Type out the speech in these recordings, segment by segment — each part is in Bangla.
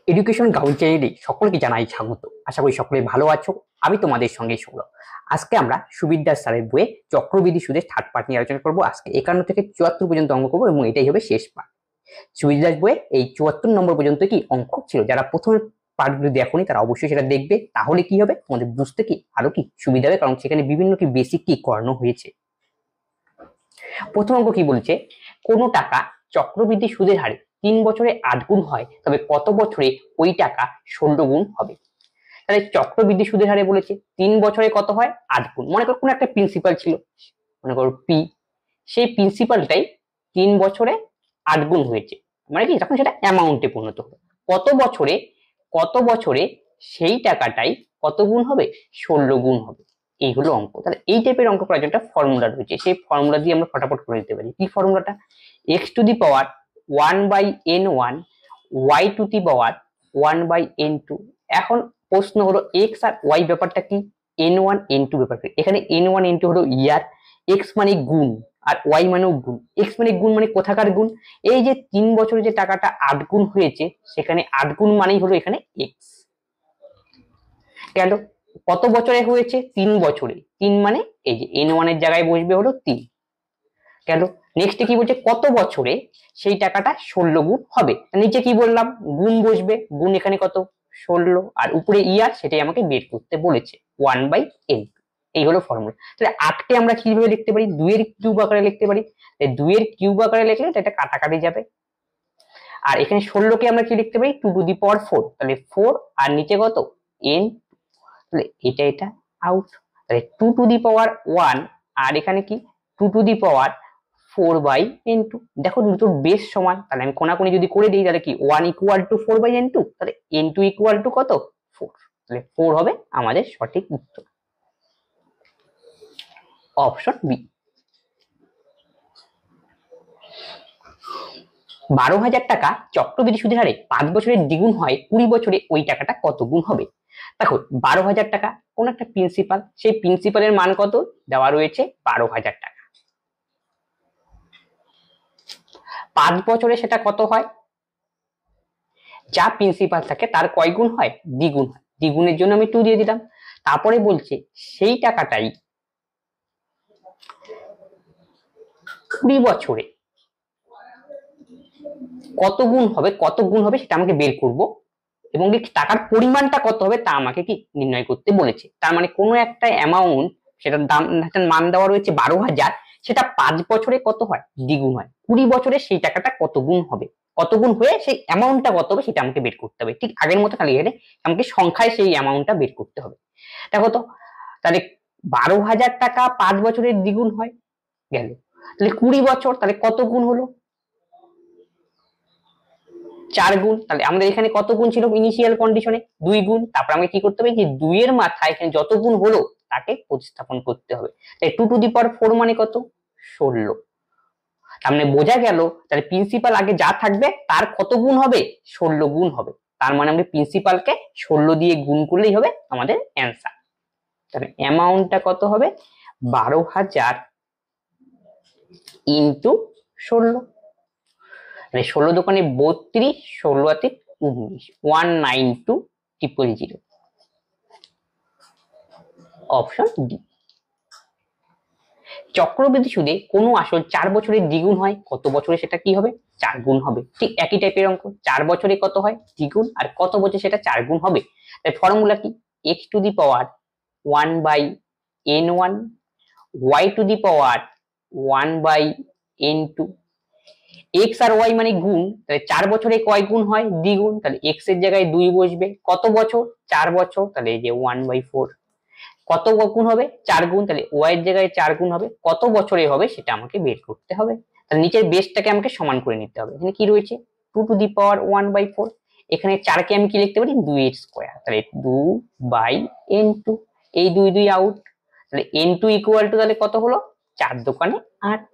এডুকেশন গ্রাউন্ড চ্যানেলে সকলকে জানাই স্বাগত। আশা করি সকলে ভালো আছো। আমি তোমাদের সঙ্গে সৌরভ। আজকে আমরা সুবিদ্যার স্যারের বইয়ে চক্রবৃদ্ধি সুদের থার্ড পার্ট নিয়ে আলোচনা করবো। আজকে 51 থেকে 74 পর্যন্ত অঙ্ক করবো এবং এটাই হবে শেষ পার্ট। সুবিদ্যার বইয়ে এই 74 নম্বর পর্যন্ত কি অঙ্ক ছিল, যারা প্রথমে পার্টগুলো দেখোনি তারা অবশ্যই সেটা দেখবে, তাহলে কি হবে তোমাদের বুঝতে কি আরো কি সুবিধা হবে, কারণ সেখানে বিভিন্ন কি বেসিক কি করানো হয়েছে। প্রথম অঙ্ক কি বলছে, কোনো টাকা চক্রবৃদ্ধি সুদের হারে 3 বছরে 8 গুণ হয়, তবে কত বছরে ওই টাকা 16 গুণ হবে। তাহলে চক্রবৃদ্ধি সুদের হারে বলেছে 3 বছরে কত হয় 8 গুণ। মনে করো কোনো একটা প্রিন্সিপাল ছিল, মনে করো পি, সেই প্রিন্সিপালটাই 3 বছরে 8 গুণ হয়েছে, মানে কি তখন সেটা অ্যামাউন্টে পরিণত হবে। কত বছরে সেই টাকাটাই কত গুণ হবে, 16 গুণ হবে। এই হলো অঙ্ক। তাহলে এই টাইপের অঙ্ক করার জন্য একটা ফর্মুলা রয়েছে, সেই ফর্মুলা দিয়ে আমরা ফটাফট করে নিতে পারি। কি ফর্মুলাটা, x to the power 1/n1 y to the power 1/n2। এখন প্রশ্ন হলো এক্স আর ওয়াই ব্যাপারটা কি, n1 n2 ব্যাপার কি। এখানে n1 n2 হলো ইয়ার, এক্স মানে গুণ আর ওয়াই মানেও গুণ। এক্স মানে গুণ মানে কোথাকার গুণ, এই যে 3 বছরে যে টাকাটা 8 গুণ হয়েছে, সেখানে 8 গুণ মানেই হলো এখানে এক্স। গেল, কত বছরে হয়েছে 3 বছরে, 3 মানে এই যে n1 এর জায়গায় বসবে হলো 3। গেল, নেক্সট কি বলছে, কত বছরে সেই টাকাটা 16 গুণ হবে। নিচে কি বললাম, গুণ বসবে, গুণ এখানে কত 16, আর উপরে ইয়ার সেটাই আমাকে বের করতে বলেছে 1/n। এই হলো ফর্মুলা। তাহলে 8 কে আমরা কিভাবে লিখতে পারি, 2 এর কিউব আকারে লিখতে পারি। 2 এর কিউব আকারে লিখলে এটা কাটাকাটি যাবে। আর এখানে 16 কে আমরা কি লিখতে পারি, 2 টু দি পাওয়ার 4, তাহলে 4 আর নিচে কত n, তাহলে এটা আউট। তাহলে 2 টু দি পাওয়ার 1 আর এখানে কি 2 টু দি পাওয়ার 4/n2। দেখো দুটোর বেস সমান, তাহলে আমি কোনাকুনি যদি করে দিই তাহলে কি 1 ইকুয়াল টু 4/n2, তাহলে n2 ইকুয়াল টু কত 4, তাহলে 4 হবে আমাদের সঠিক উত্তর, অপশন বি। 12,000 টাকা চক্রবৃদ্ধি সুদের হারে 5 বছরের দ্বিগুণ হয়, 20 বছরে ওই টাকাটা কত গুণ হবে। দেখো 12,000 টাকা কোন একটা প্রিন্সিপাল, সেই প্রিন্সিপালের মান কত দেওয়া রয়েছে 12,000 টাকা। 5 বছরে সেটা কত হয়, যা প্রিন্সিপাল থাকে তার কয় গুণ হয়, দ্বিগুণ হয়। দ্বিগুণের জন্য আমি 2 দিয়ে দিলাম। তারপরে বলছে সেই টাকাটাই 20 বছরে কত গুণ হবে সেটা আমাকে বের করব, এবং টাকার পরিমাণটা কত হবে তা আমাকে কি নির্ণয় করতে বলেছে। তার মানে কোনো একটা অ্যামাউন্ট, সেটার দাম একটা মান দেওয়া রয়েছে 12,000, সেটা 5 বছরে কত হয় দ্বিগুণ হয়, 20 বছরে সেই টাকাটা কত গুণ হবে, কত গুণ হয়ে সেই অ্যামাউন্টটা কত হবে সেটা আমাকে বের করতে হবে। ঠিক আগের মতো খালি এখানে আমাকে সংখ্যায় সেই অ্যামাউন্টটা বের করতে হবে। দেখো তো, তাহলে 12,000 টাকা 5 বছরের দ্বিগুণ হয়, গেল। তাহলে 20 বছর, তাহলে কত গুণ হলো 4 গুণ। তাহলে আমাদের এখানে কত গুণ ছিল ইনিশিয়াল কন্ডিশনে, 2 গুণ। তারপর আমাকে কি করতে হবে, যে 2 এর মাথায় এখানে যত গুণ হলো তাকে প্রতিস্থাপন করতে হবে। তাই 2 টু দি পাওয়ার 4 মানে কত 16। তার মানে বোঝা গেল, তাহলে প্রিন্সিপাল আগে যা থাকবে তার কত গুণ হবে, 16 গুণ হবে। তার মানে আমরা প্রিন্সিপালকে 16 দিয়ে গুণ করলেই হবে আমাদের অ্যান্সার। তাহলে অ্যামাউন্টটা কত হবে, 12,000 ইন্টু 16। 16 দোকানে 32, 16 হাতে 19, 192,000, অপশন ডি। চক্রবৃদ্ধি সুদে কোনো আসল 4 বছরের দ্বিগুণ হয়, কত বছরে সেটা কি হবে 4 গুণ হবে। ঠিক একই টাইপের অঙ্ক, 4 বছরে কত হয় দ্বিগুণ, আর কত বছরে সেটা 4 গুণ হবে। তাই ফর্মুলা কি, x to the power 1/n1 y to the power 1/n2। X আর ওয়াই মানে গুণ, তাহলে 4 বছরে কয় গুণ হয় দ্বিগুণ, তাহলে এক্স এর জায়গায় 2 বসবে। কত বছর 4 বছর, তাহলে এই যে 1/4। কত গুণ হবে 4 গুণ, তাহলে ওয়াই এর জায়গায় 4 গুণ হবে। কত বছরে হবে সেটা আমাকে বের করতে হবে। তাহলে নিচের বেসটাকে আমাকে সমান করে নিতে হবে। এখানে কি রয়েছে 2 টু দি পাওয়ার 1/4, এখানে 4 কে আমি কি লিখতে পারি 2 এর স্কয়ার, তাহলে 2/n2। এই 2 2 আউট, তাহলে n2 ইকুয়াল টু তাহলে কত হলো 4 দোকানে 8।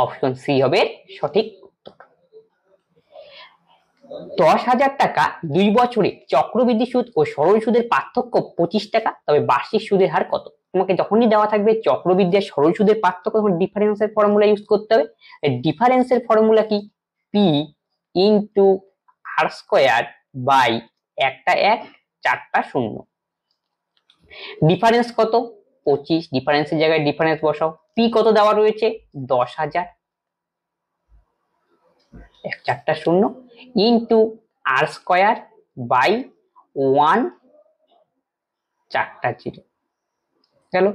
অপশন সি হবে সঠিক উত্তর। 10,000 টাকা 2 বছরে চক্রবৃদ্ধি সুদ ও সরল সুদের পার্থক্য 25 টাকা, তবে বার্ষিক সুদের হার কত। তোমাকে যখনই দেওয়া থাকবে চক্রবৃদ্ধি আর সরল সুদের পার্থক্য, তখন ডিফারেন্সের ফর্মুলা ইউজ করতে হবে। ডিফারেন্সের ফর্মুলা কি, P into R square by একটা 1 4টা 0। ডিফারেন্স কত? 25। ডিফারেন্সের জায়গায় ডিফারেন্স বসাও। পি কত দেওয়া রয়েছে? 10,000। 1 4টা 0 ইন্টু আর স্কোয়ার বাই 1 4টা 0 গেল।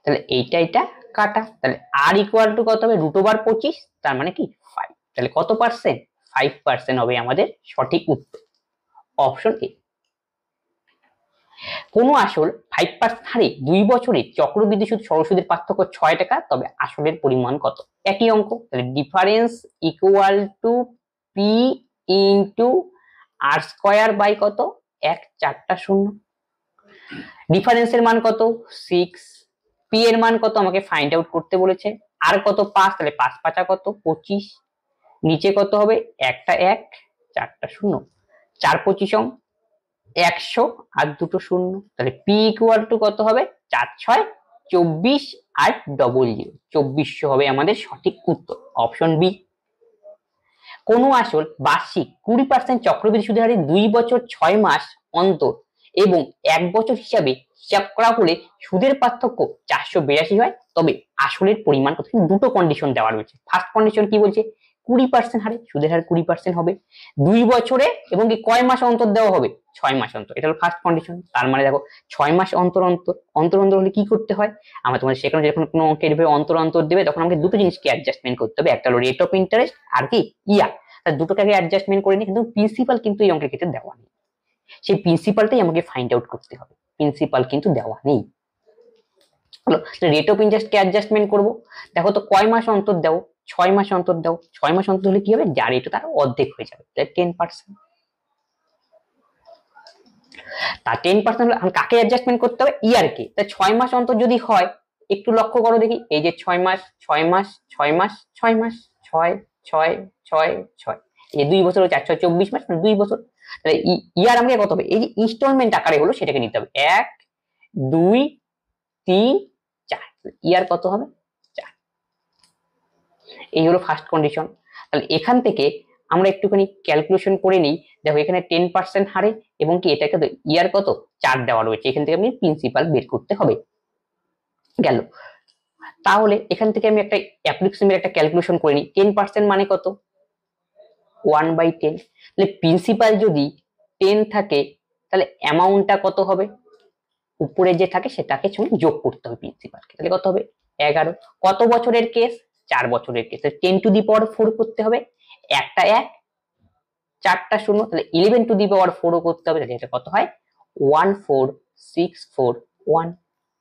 তাহলে এটা কাটা। তাহলে আর ইকুয়াল টু কত হবে? √25, তার মানে কি 5। তাহলে কত পার্সেন্ট? 5% হবে আমাদের সঠিক উত্তর, অপশন এ। কোন আসল 5% হারে 2 বছরে চক্রবৃদ্ধি সুদ সরল সুদের পার্থক্য 6 টাকা, তবে আসলের পরিমাণ কত? একই অঙ্ক। তাহলে difference equal to P into R square by কত? 1 4টা 0। ডিফারেন্সের মান কত? 6। পি এর মান কত আমাকে ফাইন্ড আউট করতে বলেছে। আর কত? 5। তাহলে 5 5 কত? 25। নিচে কত হবে? একটা 1 4টা 0। 4 25 100 আর দুটো 0। তাহলে পি ইকুয়াল টু কত হবে? 4 6 24 আর ডবল 0, 2400 হবে আমাদের সঠিক উত্তর, অপশন বি। কোন আসল বার্ষিক 20% চক্রবৃদ্ধি সুদের হারে 2 বছর 6 মাস অন্তর এবং 1 বছর হিসাবে হিসাব করা হলে সুদের পার্থক্য 482 হয়, তবে আসলের পরিমাণ কত? দুটো কন্ডিশন দেওয়া রয়েছে। ফার্স্ট কন্ডিশন কি বলছে? 20% হারে সুদের হার 20% হবে 2 বছরে, এবং কি কয় মাস অন্তর দেওয়া হবে? 6 মাস অন্তর। এটা হলো ফার্স্ট কন্ডিশন। তার মানে দেখো 6 মাস অন্তর অন্তর অন্তর অন্তর হলে কি করতে হয়? আমরা তোমাদের সেখানে যখন কোনো অঙ্কের অন্তর অন্তর দেবে তখন আমাকে দুটো জিনিসকে অ্যাডজাস্টমেন্ট করতে হবে। একটা হলো রেট অফ ইন্টারেস্ট আর কি ইয়া। দুটোকে আগে অ্যাডজাস্টমেন্ট করে নিই, কিন্তু প্রিন্সিপাল কিন্তু এই অঙ্কের ক্ষেত্রে দেওয়া নেই। সেই প্রিন্সিপালটাই আমাকে ফাইন্ড আউট করতে হবে, প্রিন্সিপাল কিন্তু দেওয়া নেই। হলো রেট অফ ইন্টারেস্টকে অ্যাডজাস্টমেন্ট করব। দেখো তো কয় মাস অন্তর দাও? 6 মাস অন্তর দাও। 6 মাস অন্তর হলে কি হবে? যার রেট তার অর্ধেক হয়ে যাবে, তাহলে 10%। তার 10% হলে কাকে অ্যাডজাস্টমেন্ট করতে হবে? ইয়ারকে। তাই 6 মাস অন্তর যদি হয়, একটু লক্ষ্য করো দেখি, এই যে 6 মাস 6 মাস 6 মাস 6 মাস 6 6 6 6, এই 2 বছর 4 6 24 মাস, 2 বছর। তাহলে ইয়ার আমাকে কত হবে? এই যে ইনস্টলমেন্ট আকারে হলো সেটাকে নিতে হবে। 1 2 3 4, ইয়ার কত হবে? 4। এই হলো ফার্স্ট কন্ডিশন। তাহলে এখান থেকে আমরা একটুখানি ক্যালকুলেশন করে নিই। দেখো এখানে 10% হারে এবং কি এটাকে ইয়ার কত? 4 দেওয়া রয়েছে। এখান থেকে আমি প্রিন্সিপাল বের করতে হবে। গেল। তাহলে এখান থেকে আমি একটা অ্যাপ্লিকেশনের একটা ক্যালকুলেশন করে নিই। 10% মানে কত? 1/10। তাহলে প্রিন্সিপাল যদি 10 থাকে তাহলে অ্যামাউন্টটা কত হবে? উপরে যে থাকে সেটাকে সঙ্গে যোগ করতে হবে প্রিন্সিপালকে। তাহলে কত হবে? 11। কত বছরের কেস? 4 বছরের কেস। 10 টু দি পাওয়ার 4 করতে হবে। একটা 1 4টা 0, তাহলে 11 টু দি পাওয়ার 4 ও করতে হবে। তাহলে এটা কত হয়? 14641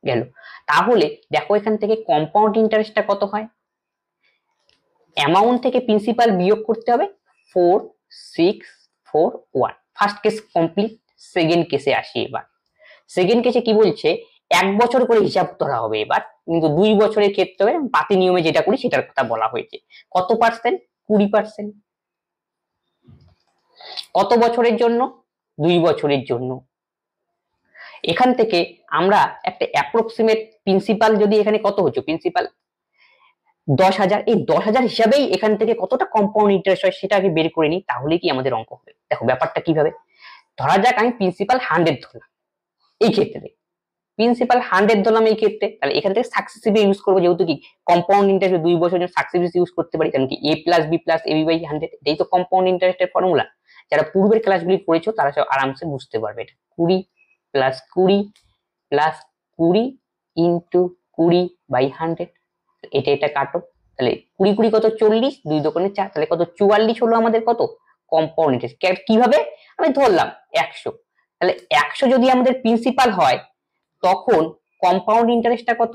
গেল। তাহলে দেখো এখান থেকে কম্পাউন্ড ইন্টারেস্টটা কত হয়? অ্যামাউন্ট থেকে প্রিন্সিপাল বিয়োগ করতে হবে 4641। First case complete. সেকেন্ড কেসে আসি এবার। সেকেন্ড কেসে কি বলছে? 1 বছর করে হিসাব ধরা হবে এবার, কিন্তু 2 বছরের ক্ষেত্রে পাতি নিয়মে যেটা করি সেটার কথা বলা হয়েছে। কত পার্সেন্ট? 20%। কত বছরের জন্য? 2 বছরের জন্য। এখান থেকে আমরা একটা অ্যাপ্রক্সিমেট প্রিন্সিপাল, যদি এখানে কত হচ্ছে প্রিন্সিপাল 10,000, এই 10,000 হিসাবেই এখান থেকে কতটা কম্পাউন্ড ইন্টারেস্ট হয় সেটা আগে বের করে নিই, তাহলে কি আমাদের অঙ্ক হবে। দেখো ব্যাপারটা কিভাবে, ধরা যাক আমি প্রিন্সিপাল 100 ধরলাম এই ক্ষেত্রে, প্রিন্সিপাল 100 ধরলাম এই ক্ষেত্রে, তাহলে এখান থেকে সাকসেসিভ ইউজ করবো, যেহেতু কি কম্পাউন্ড ইন্টারেস্ট 2 বছরের জন্য সাকসেসিভ ইউজ করতে পারি, কারণ কি a plus b plus ab by 100, এই তো কম্পাউন্ড ইন্টারেস্টের ফর্মুলা। যারা পূর্বের ক্লাসগুলি করেছো তারা সব আরামসে বুঝতে পারবে। এটা 20 প্লাস 20 প্লাস 20 ইন্টু 20 বাই 100, এটা কাটো। তাহলে 20 20 কত? 40, 2 দোকানে 4, তাহলে কত? 44 হলো আমাদের কত কম্পাউন্ড ইন্টারেস্ট। কিভাবে? আমি ধরলাম 100, তাহলে 100 যদি আমাদের প্রিন্সিপাল হয় তখন কম্পাউন্ড ইন্টারেস্টটা কত?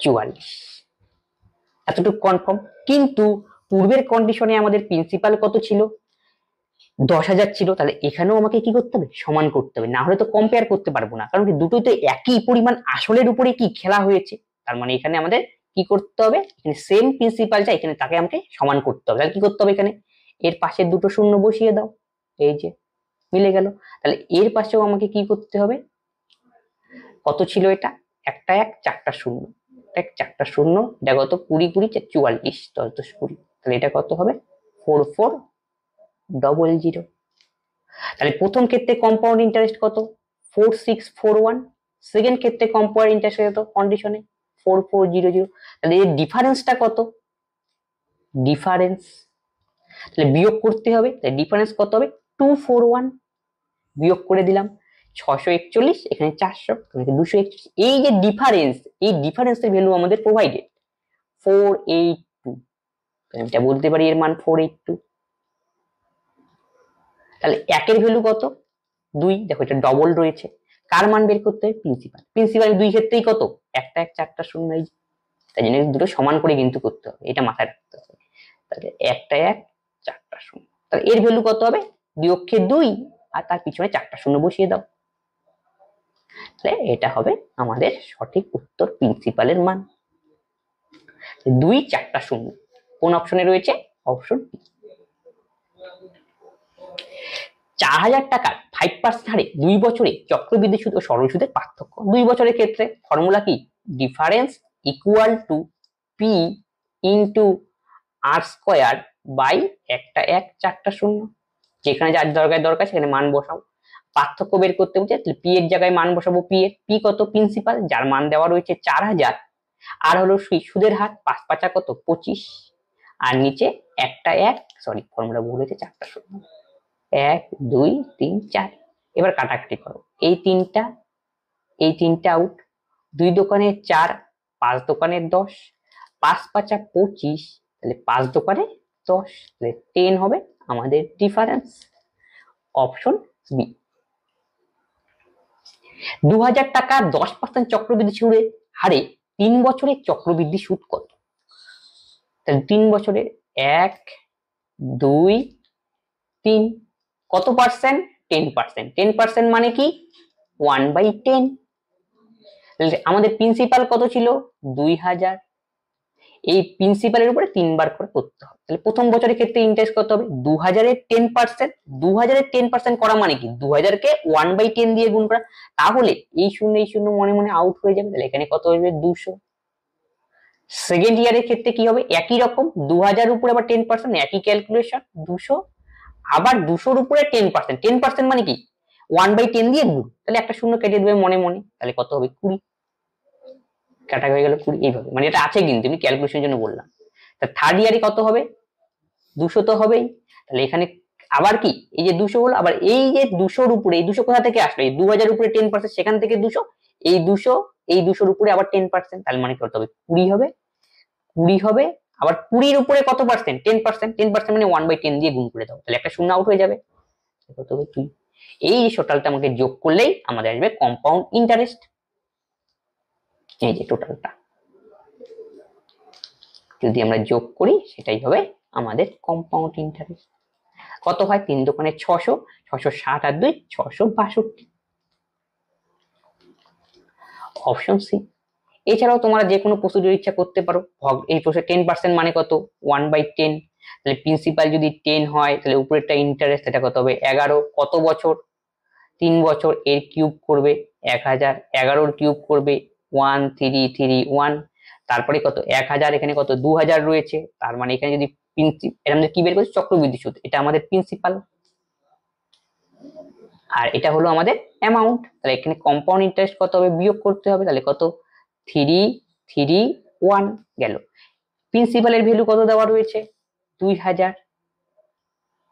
44। এতটুকু কনফার্ম। কিন্তু পূর্বের কন্ডিশনে আমাদের প্রিন্সিপাল কত ছিল? 10,000 ছিল। তাহলে এখানেও আমাকে কি করতে হবে? সমান করতে হবে, না হলে তো কম্পেয়ার করতে পারবো না, কারণ কি দুটোই তো একই পরিমাণ আসলের উপরে কি খেলা হয়েছে। তার মানে এখানে আমাদের কি করতে হবে? এখানে সেম প্রিন্সিপালটা এখানে তাকে আমাকে সমান করতে হবে। তাহলে কি করতে হবে? এখানে এর পাশে দুটো শূন্য বসিয়ে দাও, এই যে মিলে গেল। তাহলে এর পাশেও আমাকে কি করতে হবে? কত ছিল এটা? একটা 1 4টা 0, 1 4টা 0, এটা কত? 20 20 44, 10 10 20, তাহলে এটা কত হবে? 4400। তাহলে প্রথম ক্ষেত্রে কম্পাউন্ড ইন্টারেস্ট কত 4641, সেকেন্ড ক্ষেত্রে কম্পাউন্ড ইন্টারেস্ট কত কন্ডিশনে 4400। তাহলে এর ডিফারেন্সটা কত, ডিফারেন্স তাহলে বিয়োগ করতে হবে, তাহলে ডিফারেন্স কত হবে 241, বিয়োগ করে দিলাম 641, এখানে 400, এখানে 241। এই যে ডিফারেন্স, এই ডিফারেন্সের ভ্যালু আমাদের প্রোভাইডেড 482, আমি এটা বলতে পারি এর মান 482। তাহলে একের ভ্যালু কত 2, দেখো এটা ডবল রয়েছে, কার মান বের করতে হবে প্রিন্সিপাল, প্রিন্সিপাল দুই ক্ষেত্রেই কত একটা এক চারটা শূন্য, তাই জন্য দুটো সমান করে কিন্তু করতে হবে, এটা মাথায় রাখতে হবে। তাহলে একটা এক চারটা শূন্য, তাহলে এর ভ্যালু কত হবে 2 আর তার পিছনে চারটা শূন্য বসিয়ে দাও, তাহলে এটা হবে আমাদের সঠিক উত্তর, প্রিন্সিপালের মান 2 4টা শূন্য। কোন অপশনে রয়েছে, অপশন বি। 4000 টাকার 5% হারে 2 বছরে চক্রবৃদ্ধি সুদ ও সরল সুদের পার্থক্য। 2 বছরের ক্ষেত্রে ফর্মুলা কি, difference equal to P into R square by একটা এক চারটা শূন্য, যেখানে যার দরকার সেখানে মান বসাও। পার্থক্য বের করতে বলছে, তাহলে পি এর জায়গায় মান বসাবো পি এর, পি কত প্রিন্সিপাল যার মান দেওয়া রয়েছে 4000, আর হলো সুদের হার 5 5 কত 25, আর নিচে একটা এক, সরি ফর্মুলা ভুল হয়েছে, চারটা শূন্য, 1 2 3 4। এবার কাটাকাটি করো, এই তিনটা আউট, 2 দোকানে 4, 5 দোকানে 10, 5 5 25, তাহলে 5 দোকানে 10, তাহলে 10 হবে আমাদের ডিফারেন্স, অপশন বি। 2000 টাকা 10% চক্রবৃদ্ধি সুদের হারে 3 বছরের চক্রবৃদ্ধি সুদ কত, তাহলে 3 বছরের 1 2 3, কত পার্সেন্ট 10%, 10% মানে কি 1/10। আমাদের প্রিন্সিপাল কত ছিল 2000, এই প্রিন্সিপালের উপরে 3 বার করে করতে হবে। তাহলে প্রথম বছরের ক্ষেত্রে ইন্টারেস্ট কত হবে 2000 এর 10%, 2000 এর 10% করা মানে কি 2000 কে 1/10 দিয়ে গুণ করা, তাহলে এই শূন্য মনে মনে আউট হয়ে যাবে, তাহলে এখানে কত হবে 200। সেকেন্ড ইয়ারের ক্ষেত্রে কি হবে একই রকম, 2000 উপরে আবার 10%, একই ক্যালকুলেশন 200, আবার 200 উপরে 10%, 10% মানে কি 1/10 দিয়ে গুণ, তাহলে একটা শূন্য কেটে দেবে মনে মনে, তাহলে কত হবে 20, কাটা হয়ে গেল 20। এইভাবে মানে এটা আছে কিন্তু আমি ক্যালকুলেশনের জন্য বললাম। তা থার্ড ইয়ারে কত হবে 200 তো হবেই, তাহলে এখানে আবার কি এই যে 200 হলো, আবার এই যে 200 উপরে, এই 200 কোথা থেকে আসলো, এই 2000 উপরে 10%, সেখান থেকে 200, এই 200 উপরে আবার 10%, তাহলে মানে কত হবে 20 হবে, 20 হবে, আবার 20 উপরে কত পার্সেন্ট 10%, 10% মানে 1/10 দিয়ে গুণ করে দাও, তাহলে একটা শূন্য আউট হয়ে যাবে, কত হবে 2। এই টোটালটা আমাকে যোগ করলেই আমাদের আসবে কম্পাউন্ড ইন্টারেস্ট, এই যে টোটালটা যদি আমরা যোগ করি সেটাই হবে আমাদের কম্পাউন্ড ইন্টারেস্ট। কত হয় 3 দোকানে 600, 660 আর 2 662, অপশন সি। এছাড়াও তোমরা যে কোনো প্রসিডিউর ইচ্ছা করতে পারো, এই প্রসে 10% মানে কত 1/10, তাহলে প্রিন্সিপাল যদি 10 হয় তাহলে উপরেরটা ইন্টারেস্ট, এটা কত হবে 11, কত বছর 3 বছর, এর কিউব করবে 1000, 11 কিউব করবে 1331, তারপরে কত 1000, এখানে কত 2000 রয়েছে, তার মানে এখানে যদি এটা আমাদের কি বের করছি চক্রবৃদ্ধি সুদ, এটা আমাদের প্রিন্সিপাল আর এটা হলো আমাদের অ্যামাউন্ট, তাহলে এখানে কম্পাউন্ড ইন্টারেস্ট কত হবে বিয়োগ করতে হবে, তাহলে কত 331 গেল। প্রিন্সিপালের ভ্যালু কত দেওয়া রয়েছে 2000,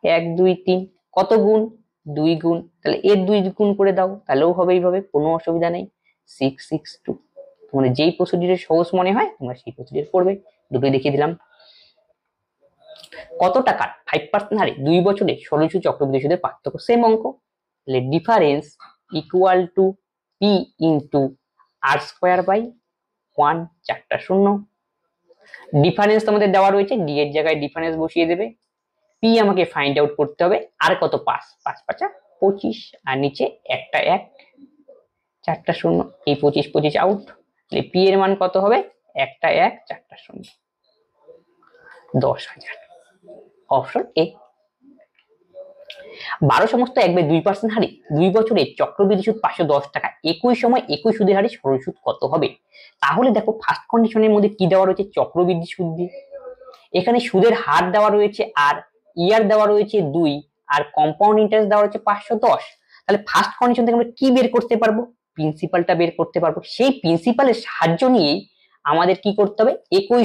1 2 3, কত গুণ 2 গুণ, তাহলে এর 2 গুণ করে দাও, তাহলেও হবে এইভাবে, কোনো অসুবিধা নেই 662। তোমাদের যেই প্রসিডিউরে সহজ মনে হয় তোমরা সেই প্রসিডিউর করবে, দুটোই দেখিয়ে দিলাম। কত টাকার 5% হারে 2 বছরে সরল সুদ চক্রবৃদ্ধি সুদের পার্থক্য, সেম অঙ্ক, তাহলে difference equal to P into R square by 1 চারটা শূন্য। ডিফারেন্স তোমাদের দেওয়া রয়েছে, ডি এর জায়গায় ডিফারেন্স বসিয়ে দেবে, পি আমাকে ফাইন্ড আউট করতে হবে, আর কত 5 5 5 25, আর নিচে একটা এক চারটা শূন্য, এই 25 25 আউট, তাহলে পি এর মান কত হবে একটা এক চারটা শূন্য 10,000, অপশন এ। 12 সমস্ত 1/2% হারে 2 বছরে চক্রবৃদ্ধি সুদ 510 টাকা, একই সময় একই সুদের হারে সরল সুদ কত হবে, তাহলে দেখো ফার্স্ট কন্ডিশনের মধ্যে কি দেওয়া রয়েছে চক্রবৃদ্ধি সুদ দিয়ে, এখানে সুদের হার দেওয়া রয়েছে আর ইয়ার দেওয়া রয়েছে 2 আর কম্পাউন্ড ইন্টারেস্ট দেওয়া রয়েছে 510, তাহলে ফার্স্ট কন্ডিশন থেকে আমরা কি বের করতে পারবো? প্রিন্সিপালটা বের করতে পারবো। সেই প্রিন্সিপালের সাহায্য নিয়েই আমাদের কি করতে হবে, একই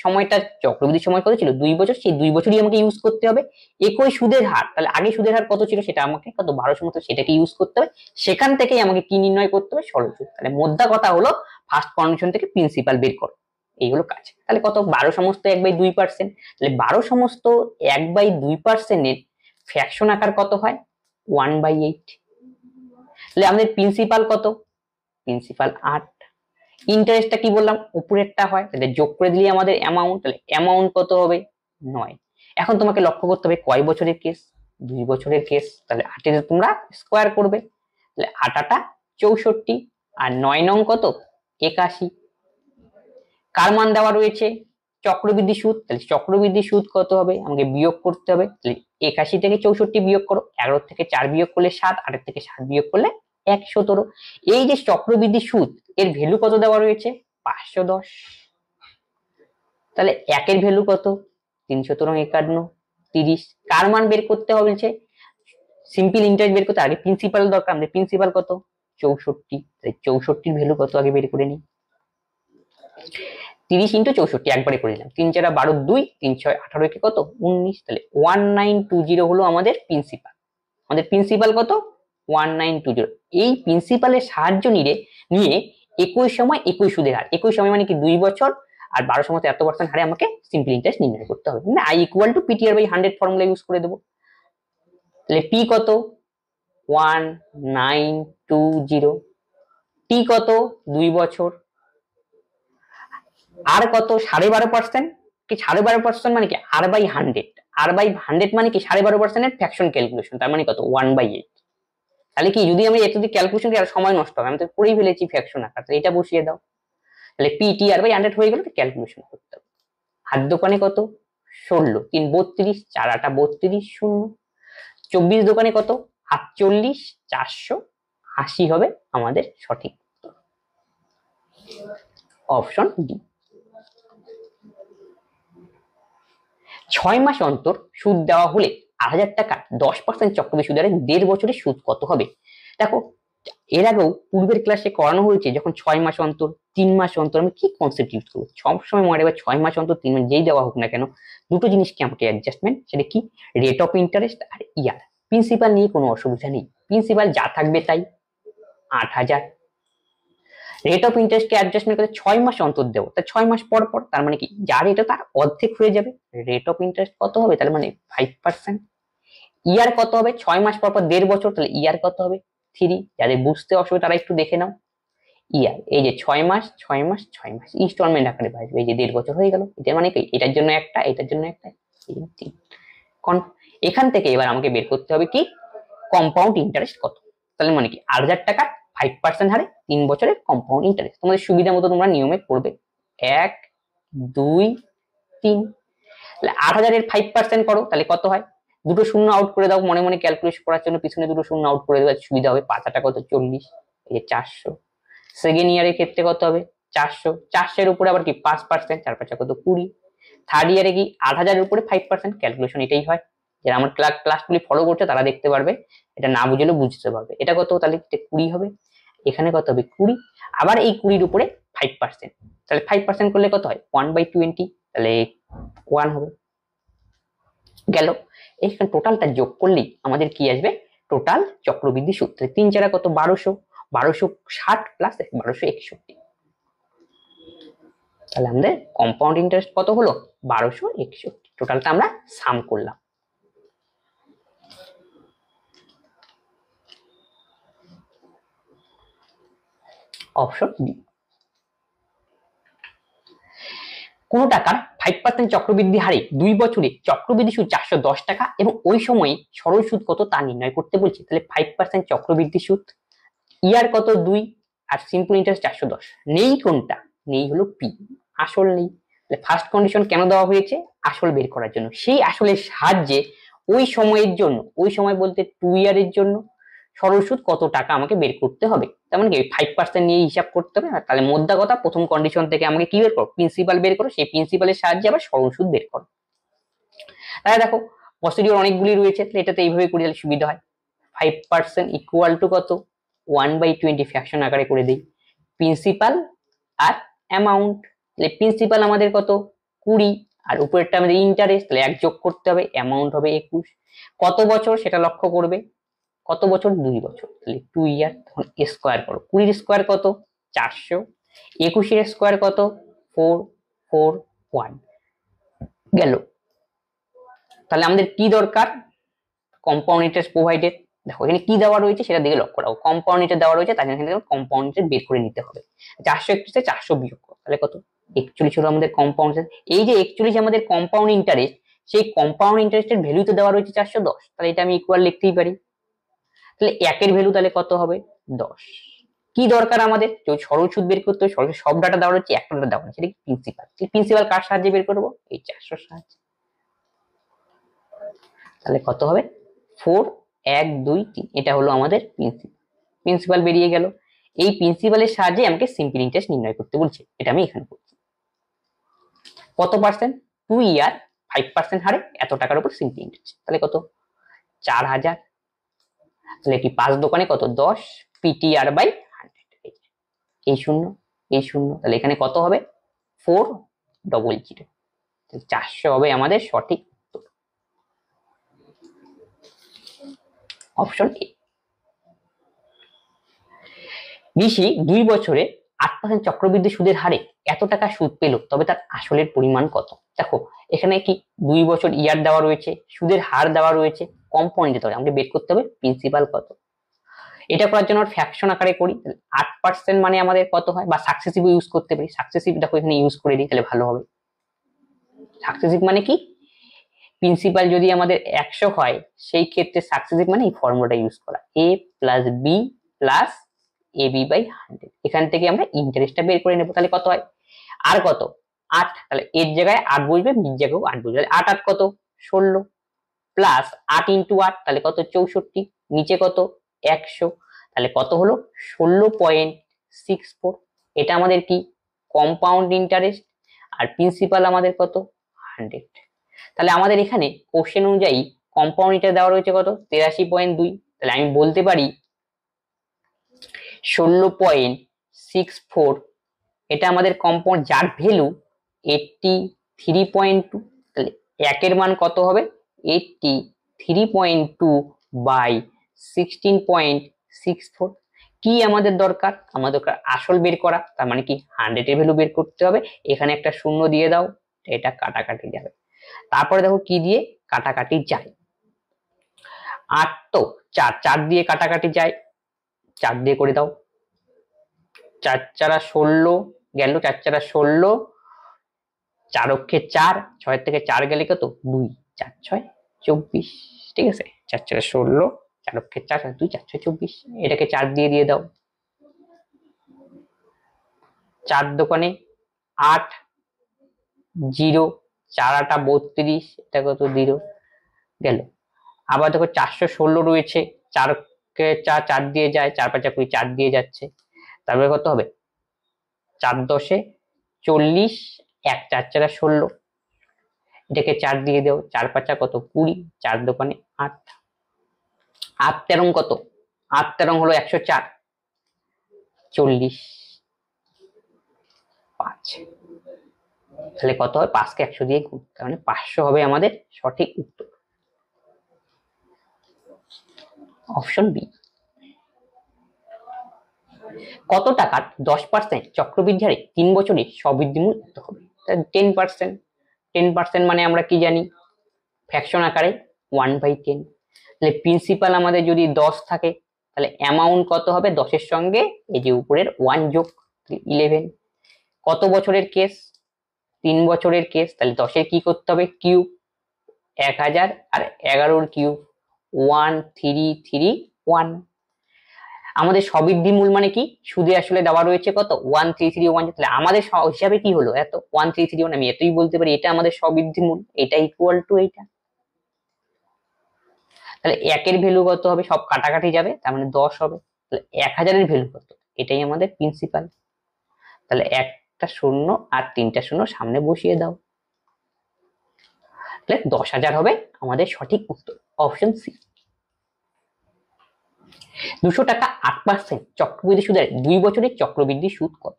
সময়টা চক্রবৃদ্ধি সময় কত ছিল 2 বছর, সেই 2 বছরই আমাকে ইউজ করতে হবে। একই সুদের হার, তাহলে আগে সুদের হার কত ছিল সেটা আমাকে কত 1200 মতো, সেটাকে ইউজ করতে হবে। সেখান থেকেই আমাকে কি নির্ণয় করতে হবে, সরল সুদ। তাহলে মোদ্দা কথা হলো ফার্স্ট কন্ডিশন থেকে প্রিন্সিপাল বের করো, এইগুলো কাজ। তাহলে কত 12 সমস্ত 1/2%, তাহলে 12 সমস্ত 1/2% এর ফ্র্যাকশন আকার কত হয় 1/8। তাহলে আমাদের প্রিন্সিপাল কত, প্রিন্সিপাল 8, ইন্টারেস্টটা কি বললাম উপরেরটা হয়, তাহলে যোগ করে দিলে আমাদের অ্যামাউন্ট, তাহলে অ্যামাউন্ট কত হবে 9। এখন তোমাকে লক্ষ্য করতে হবে কয় বছরের কেস, 2 বছরের কেস, তাহলে 8 এর তোমরা স্কয়ার করবে, তাহলে 8 8 64 আর 9 নং কত 81। কার মান দেওয়া রয়েছে চক্রবৃদ্ধি সুদ, তাহলে চক্রবৃদ্ধি সুদ কত হবে আমাকে বিয়োগ করতে হবে, তাহলে 81 থেকে 64 বিয়োগ করো, 11 থেকে 4 বিয়োগ করলে 7, 8 থেকে 7 বিয়োগ করলে 117। এই যে চক্রবৃদ্ধি সুদ এর ভ্যালু কত দেওয়া রয়েছে 510, তাহলে 1 এর ভ্যালু কত 351, 30। কার মান বের করতে হবে বলছে সিম্পল ইন্টারেস্ট বের করতে, আগে প্রিন্সিপাল দরকার, আমাদের প্রিন্সিপাল কত 64, তাই 64 এর ভ্যালু কত আগে বের করে নিই, 30 × 64 একবারে করে দিলাম, 3 4 12 2, 3 6 18 কে কত 19, তাহলে 1920 হলো আমাদের প্রিন্সিপাল। আমাদের প্রিন্সিপাল কত 1920। এই প্রিন্সিপালের সাহায্য নিয়ে একই সময় একই সুদের হার, একই সময় মানে কি 2 বছর আর 12 সময় এত পার্সেন্ট হারে আমাকে সিম্পল ইন্টারেস্ট নির্ণয় করতে হবে, মানে I = PTR/100 ফর্মুলা ইউজ করে দেবো। তাহলে P কত 1920, T কত 2 বছর, আর কত 12.5%, কি 12.5% মানে কি R/100, R/100 মানে কি 12.5% এর ফ্র্যাকশন ক্যালকুলেশন, তার মানে কত 1/8। তাহলে কি যদি আমি এত দিয়ে ক্যালকুলেশন করি আর সময় নষ্ট হবে, আমি তো করেই ফেলেছি ফ্র্যাকশন আকার, তাহলে এটা বসিয়ে দাও, তাহলে PTR/100 হয়ে গেল, ক্যালকুলেশন করতে হবে। হাত দোকানে কত 16, 3 32, 4 8 32, 0। 24 দোকানে কত 48, 480 হবে আমাদের সঠিক অপশন ডি। 6 মাস অন্তর সুদ দেওয়া হলে 8000 টাকা 10% চক্রবৃদ্ধি সুদের হারে 1.5 বছরের সুদ কত হবে? দেখো এর আগেও পূর্বের ক্লাসে করানো হয়েছে, যখন 6 মাস অন্তর 3 মাস অন্তর আমি কি কনসেপ্ট ইউজ করবো, সবসময় মনে রাখবে 6 মাস অন্তর 3 মাস যেই দেওয়া হোক না কেন দুটো জিনিসকে আমাকে অ্যাডজাস্টমেন্ট, সেটা কি রেট অফ ইন্টারেস্ট আর ইয়ার। প্রিন্সিপাল নিয়ে কোনো অসুবিধা নেই, প্রিন্সিপাল যা থাকবে তাই 8000। রেট অফ ইন্টারেস্টকে অ্যাডজাস্টমেন্ট করে 6 মাস অন্তর দেবো, তা 6 মাস পর পর, তার মানে কি যার রেট তার অর্ধেক হয়ে যাবে, রেট অফ ইন্টারেস্ট কত হবে তার মানে 5%। ইয়ার কত হবে 6 মাস পর পর 1.5 বছর, তাহলে ইয়ার কত হবে 3। যাদের বুঝতে অসুবিধা তারা একটু দেখে নাও, ইয়ার এই যে 6 মাস 6 মাস 6 মাস ইনস্টলমেন্ট আকারে বাড়বে, এই যে 1.5 বছর হয়ে গেল, এটার মানে কি এটার জন্য একটা, এটার জন্য একটা, এখান থেকে এবার আমাকে বের করতে হবে কি কম্পাউন্ড ইন্টারেস্ট কত, তাহলে মানে কি 8000 টাকা 5% হারে 3 বছরের কম্পাউন্ড ইন্টারেস্ট। তোমাদের সুবিধা মতো তোমরা নিয়মে করবে 1 2 3, তাহলে 8000 এর 5% করো, তাহলে কত হয়, দুটো শূন্য আউট করে দাও, মনে মনে ক্যালকুলেশন করার জন্য পিছনে দুটো শূন্য আউট করে দেওয়ার সুবিধা হবে। 5 8 কত 40, এই যে 400। সেকেন্ড ইয়ারের ক্ষেত্রে কত হবে 400, 400 এর উপরে আবার কি 5%, 4 5 কত 20। থার্ড ইয়ারে কি 8000 এর উপরে 5%, ক্যালকুলেশন এটাই হয়, যারা আমার ক্লাসগুলি ফলো করছে তারা দেখতে পারবে, এটা না বুঝলে বুঝতে পারবে। এটা কত তাহলে 20 হবে, এখানে কত হবে 20, আবার এই 20 এর উপরে 5%, তাহলে 5% করলে কত হয় 1/20, তাহলে 1 হবে গেল। এইখানে টোটালটা যোগ করলেই আমাদের কি আসবে টোটাল চক্রবৃদ্ধি সুদ, 3 4 কত 1200, 1260 প্লাস 1261, তাহলে আমাদের কম্পাউন্ড ইন্টারেস্ট কত হলো 1261। টোটালটা আমরা সাম করলাম। Option D. কোন টাকার 5% চক্রবৃদ্ধি হারে 2 বছরে চক্রবৃদ্ধি সুদ 410 টাকা এবং ওই সময়ে সরল সুদ কত তা নির্ণয় করতে বলছে। তাহলে 5% চক্রবৃদ্ধি সুদ, ইয়ার কত 2 আর সিম্পল ইন্টারেস্ট 410, নেই কোনটা, নেই হলো পি, আসল নেই। তাহলে ফার্স্ট কন্ডিশন কেন দেওয়া হয়েছে, আসল বের করার জন্য। সেই আসলের সাহায্যে ওই সময়ের জন্য, ওই সময় বলতে 2 ইয়ারের জন্য সরল সুদ কত টাকা আমাকে বের করতে হবে, তেমন কি 5% নিয়ে হিসাব করতে হবে। তাহলে মোদ্দা কথা প্রথম কন্ডিশন থেকে আমাকে কি বের করো প্রিন্সিপাল বের করো, সেই প্রিন্সিপালের সাহায্যে আবার সরল সুদ বের করো। তাহলে দেখো প্রসিডিওর অনেকগুলি রয়েছে, তাহলে এটাতে এইভাবে করে দিলে সুবিধা হয়। 5% ইকুয়াল টু কত, 1/20 ফ্র্যাকশন আকারে করে দিই। প্রিন্সিপাল আর অ্যামাউন্ট, তাহলে প্রিন্সিপাল আমাদের কত 20, আর উপরেরটা আমাদের ইন্টারেস্ট, তাহলে 1 যোগ করতে হবে, অ্যামাউন্ট হবে 21। কত বছর সেটা লক্ষ্য করবে, কত বছর 2 বছর, তাহলে 2 ইয়ার। তখন স্কোয়ার করো, 20 স্কোয়ার কত 400, 21 স্কোয়ার কত 441 গেল। তাহলে আমাদের কি দরকার, কম্পাউন্ড ইন্টারেস্ট প্রোভাইডেড। দেখো এখানে কি দেওয়া রয়েছে সেটা দিকে লক্ষ্য রাখো, কম্পাউন্ড ইন্টারেস্ট দেওয়া রয়েছে, তার জন্য এখানে কম্পাউন্ড ইন্টারেস্ট বের করে নিতে হবে। 431 থেকে 400 বিয়োগ করো, তাহলে কত 41 হলো আমাদের কম্পাউন্ড ইন্টারেস্ট। এই যে 41 আমাদের কম্পাউন্ড ইন্টারেস্ট, সেই কম্পাউন্ড ইন্টারেস্টের ভ্যালু তো দেওয়া রয়েছে 410, তাহলে এটা আমি ইকুয়াল লিখতেই পারি। তাহলে একের ভ্যালু তাহলে কত হবে 10। কি দরকার আমাদের, যদি সরল সুদ বের করতে হয়, সরল সব ডাটা দেওয়া রয়েছে, একটা ডাটা দেওয়া সেটা কি প্রিন্সিপাল। প্রিন্সিপাল কার সাহায্যে বের করবো, এই 400 সাহায্যে। তাহলে কত হবে 4 1 2 3, এটা হলো আমাদের প্রিন্সিপাল বেরিয়ে গেল। এই প্রিন্সিপালের সাহায্যে আমাকে সিম্পল ইন্টারেস্ট নির্ণয় করতে বলছে, এটা আমি এখানে করছি। কত পার্সেন্ট, 2 ইয়ার 5% হারে এত টাকার উপর সিম্পল ইন্টারেস্ট, তাহলে কত 4000। তাহলে কি 5 দোকানে কত 10 পিটিআর বাই 100, এই শূন্য এই শূন্য, তাহলে এখানে কত হবে 400, 400 হবে আমাদের সঠিক উত্তর, অপশন এ। ঋষি 2 বছরে 8% চক্রবৃদ্ধি সুদের হারে এত টাকা সুদ পেল, তবে তার আসলের পরিমাণ কত। দেখো এখানে কি 2 বছর ইয়ার দেওয়া রয়েছে, সুদের হার দেওয়া রয়েছে, কম্পাউন্ড দিতে হবে, আমাকে বের করতে হবে প্রিন্সিপাল কত। এটা করার জন্য ফ্র্যাকশন আকারে করি, 8% মানে আমাদের কত হয়, বা সাকসেসিভ ইউজ করতে পারি। সাকসেসিভ দেখো এখানে ইউজ করে দিই, তাহলে ভালো হবে। সাকসেসিভ মানে কি, প্রিন্সিপাল যদি আমাদের 100 হয়, সেই ক্ষেত্রে সাকসেসিভ মানে এই ফর্মুলাটা ইউজ করা, a plus B plus AB by 100। এখান থেকে আমরা ইন্টারেস্টটা বের করে নেব, তাহলে কত হয় আর কত 8, তাহলে এর জায়গায় 8 বসবে, বির জায়গায় 8 বসবে, 8 8 কত 16 প্লাস 8 ইন্টু 8, তাহলে কত 64, নিচে কত 100, তাহলে কত হলো 16.64। এটা আমাদের কি কম্পাউন্ড ইন্টারেস্ট, আর প্রিন্সিপাল আমাদের কত 100। তাহলে আমাদের এখানে কোশ্চেন অনুযায়ী কম্পাউন্ড ইন্টারেস্ট দেওয়া রয়েছে কত 83.2, তাহলে আমি বলতে পারি 16.64, এটা আমাদের কম্পাউন্ড, যার ভ্যালু 83.2, তাহলে একের মান কত হবে 83.2 বাই 16.64। কি আমাদের দরকার, আমাদের দরকার আসল বের করা, তার মানে কি 100 এর ভ্যালু বের করতে হবে। এখানে একটা শূন্য দিয়ে দাও, এটা কাটাকাটি যাবে। তারপরে দেখো কি দিয়ে কাটাকাটি যায়, 8 তো 4 4 দিয়ে কাটাকাটি যায়, 4 দিয়ে করে দাও, 4 4 16 গেল, 4 4 16, 4 অক্ষে 4, 6 থেকে 4 গেলে কত 2, 4 6 24, ঠিক আছে। 4 4 16, 4 অক্ষে 4, 2 4 6 24, এটাকে 4 দিয়ে দাও, 4 দোকানে 8 0, 4 8 32, এটা কত 0 গেল। আবার দেখো 416 রয়েছে, 4 কে 4 4 দিয়ে যায়, 4 5 20, 4 দিয়ে যাচ্ছে, তারপরে কত হবে 4 10 40, 1 4 4 16, এটাকে 4 দিয়ে দাও, 4 5 কত 20, 4 দোকানে 8, 8 13 কত 8 13 হলো 104, 40 5, তাহলে কত হয় 5 কে 100 দিয়ে গুণ, তার মানে 500 হবে আমাদের সঠিক উত্তর, অপশন বি। কত টাকার 10% চক্রবৃদ্ধি হারে 3 বছরে স্ববৃদ্ধিমূল এত হবে, 10%। 10% মানে আমরা কি জানি ফ্র্যাকশন আকারে 1/10। তাহলে প্রিন্সিপাল আমাদের যদি 10 থাকে, তাহলে অ্যামাউন্ট কত হবে 10 এর সঙ্গে এই যে উপরের 1 যোগ 11। কত বছরের কেস 3 বছরের কেস, তাহলে 10 এর কি করতে হবে কিউব 1000, আর 11 কিউব 1331। আমাদের স্ববৃদ্ধি মূল মানে কি, সুদে আসলে দেওয়া রয়েছে কত 1331, তাহলে আমাদের হিসাবে কি হলো এত 1331, আমি এতই বলতে পারি এটা আমাদের স্ববৃদ্ধি মূল, এটা ইকুয়াল টু এইটা। তাহলে 1 এর ভ্যালু কত হবে, সব কাটাকাটি যাবে, তার মানে 10 হবে। তাহলে 1000 এর ভ্যালু কত, এটাই আমাদের প্রিন্সিপাল। তাহলে একটা শূন্য আর 3টা শূন্য সামনে বসিয়ে দাও, তাহলে 10,000 হবে আমাদের সঠিক উত্তর অপশন সি। 200 টাকা 8% চক্রবৃদ্ধি সুদের 2 বছরের চক্রবৃদ্ধি সুদ কত?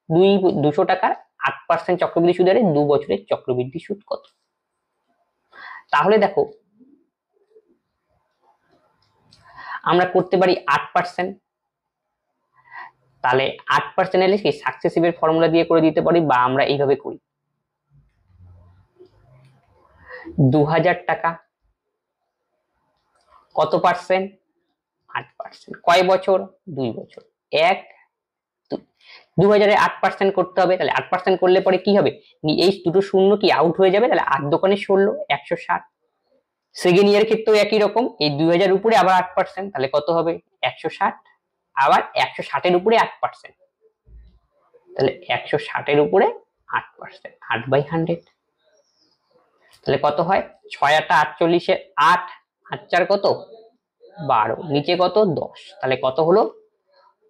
200 টাকার 8% চক্রবৃদ্ধি সুদের 2 বছরের চক্রবৃদ্ধি সুদ কত? তাহলে দেখো আমরা করতে পারি 8%, তাহলে 8% এলে কি সাকসেসিভের ফর্মুলা দিয়ে করে দিতে পারি, বা আমরা এইভাবে করি 2000 টাকা কত পার্সেন্ট? 8%। কয় বছর? 2 বছর। 1 2000 এ 8% করতে হবে, তাহলে 8% করলে পরে কি হবে, এই দুটো শূন্য কি আউট হয়ে যাবে, তাহলে 8 দোকানে 16 160। সেকেন্ড ইয়ার ক্ষেত্রেও একই রকম, এই 2000 উপরে আবার 8%, তাহলে কত হবে 160, আবার 160 এর উপরে 8%, তাহলে 160 এর উপরে 8%, 8/100, তাহলে কত হয় 6 8 48 এ 8, 8 4 কত 12, নিচে কত 10, তাহলে কত হলো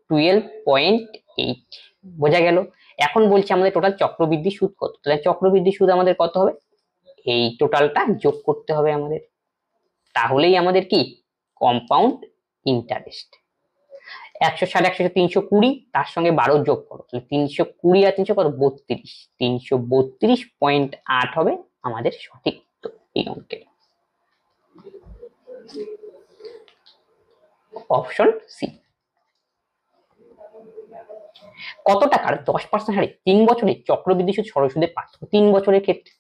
12.8। বোঝা গেল? এখন বলছি আমাদের টোটাল চক্রবৃদ্ধি সুদ কত, তাহলে চক্রবৃদ্ধি সুদ আমাদের কত হবে, এই টোটালটা যোগ করতে হবে আমাদের, তাহলেই আমাদের কি কম্পাউন্ড ইন্টারেস্ট। 160 100 320, তার সঙ্গে 12 যোগ করো, তাহলে 320 আর 300 কত 32, 332.8 হবে আমাদের সঠিক উত্তর এই অঙ্কের অপশন সি। কত টাকার 10% হারে 3 বছরে চক্রবৃদ্ধি সুদ সরল সুদের পার্থক্য? 3 বছরের ক্ষেত্রে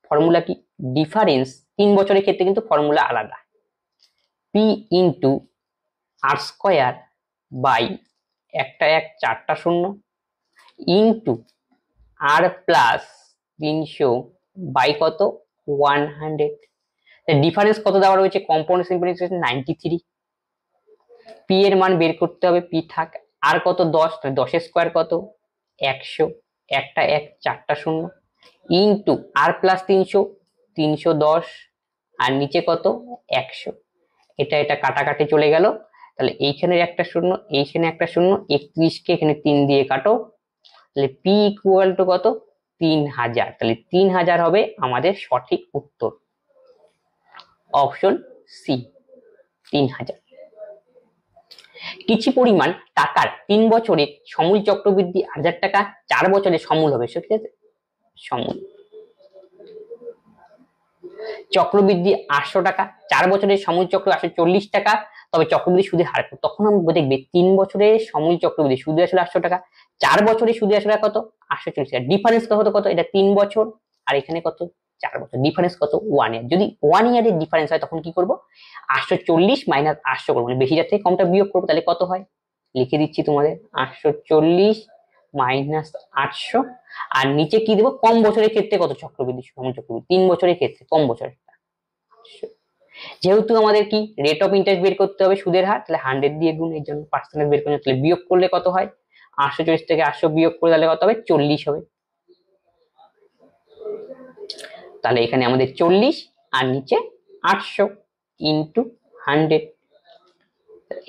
ফর্মুলা কি, ডিফারেন্স 3 বছরের ক্ষেত্রে কিন্তু ফর্মুলা আলাদা, P into R square by একটা 1 4টা 0 ইন্টু আর প্লাস 300 বাই কত 100। ডিফারেন্স কত দেওয়া রয়েছে, কম্পাউন্ড সিম্পলিফিকেশন 93, পি এর মান বের করতে হবে, পি থাক, আর কত 10, তাহলে 10 এর স্কয়ার কত 100, একটা 1 4টা 0 ইন্টু আর প্লাস 300 310, আর নিচে কত 100, এটা কাটাকাটি চলে গেল, তাহলে এইখানে একটা শূন্য, এইখানে একটা শূন্য, 31 কে এখানে 3 দিয়ে কাটো, তাহলে পি ইকুয়াল টু কত 3000, তাহলে 3000 হবে আমাদের সঠিক উত্তর অপশন সি 3000। কিছু পরিমাণ টাকার 3 বছরে সমূল চক্রবৃদ্ধি 1000 টাকা, 4 বছরে সমূল হবে, ঠিক আছে, সমূল চক্রবৃদ্ধি 800 টাকা, 4 বছরের সমূল চক্র 840 টাকা, তবে চক্রবৃদ্ধি সুদের হার, তখন আমরা দেখবে 3 বছরের সমূল চক্রবৃদ্ধি সুদে আসলে 800 টাকা, 4 বছরে সুদে আসলে কত 840 টাকা, ডিফারেন্স কত, এটা 3 বছর আর এখানে কত 4 বছর, ডিফারেন্স কত 1 ইয়ার। যদি 1 ইয়ারের ডিফারেন্স হয় তখন কি করব, 840 মাইনাস 800 করবো, মানে বেশি যার থেকে কমটা বিয়োগ করবো, তাহলে কত হয় লিখে দিচ্ছি তোমাদের 840 মাইনাস 800, আর নিচে কি দেবো, কম বছরের ক্ষেত্রে কত চক্রবৃদ্ধি সমূল চক্রবৃদ্ধি, 3 বছরের ক্ষেত্রে কম বছরের, যেহেতু আমাদের কি রেট অফ ইন্টারেস্ট বের করতে হবে সুদের হার, তাহলে 100 দিয়ে গুণ, এর জন্য পার্সেন্টেজ বের করতে, তাহলে বিয়োগ করলে কত হয় 840 থেকে 800 বিয়োগ করে তাহলে কত হবে 40 হবে, তাহলে এখানে আমাদের 40 আর নিচে 800 ইন্টু 100,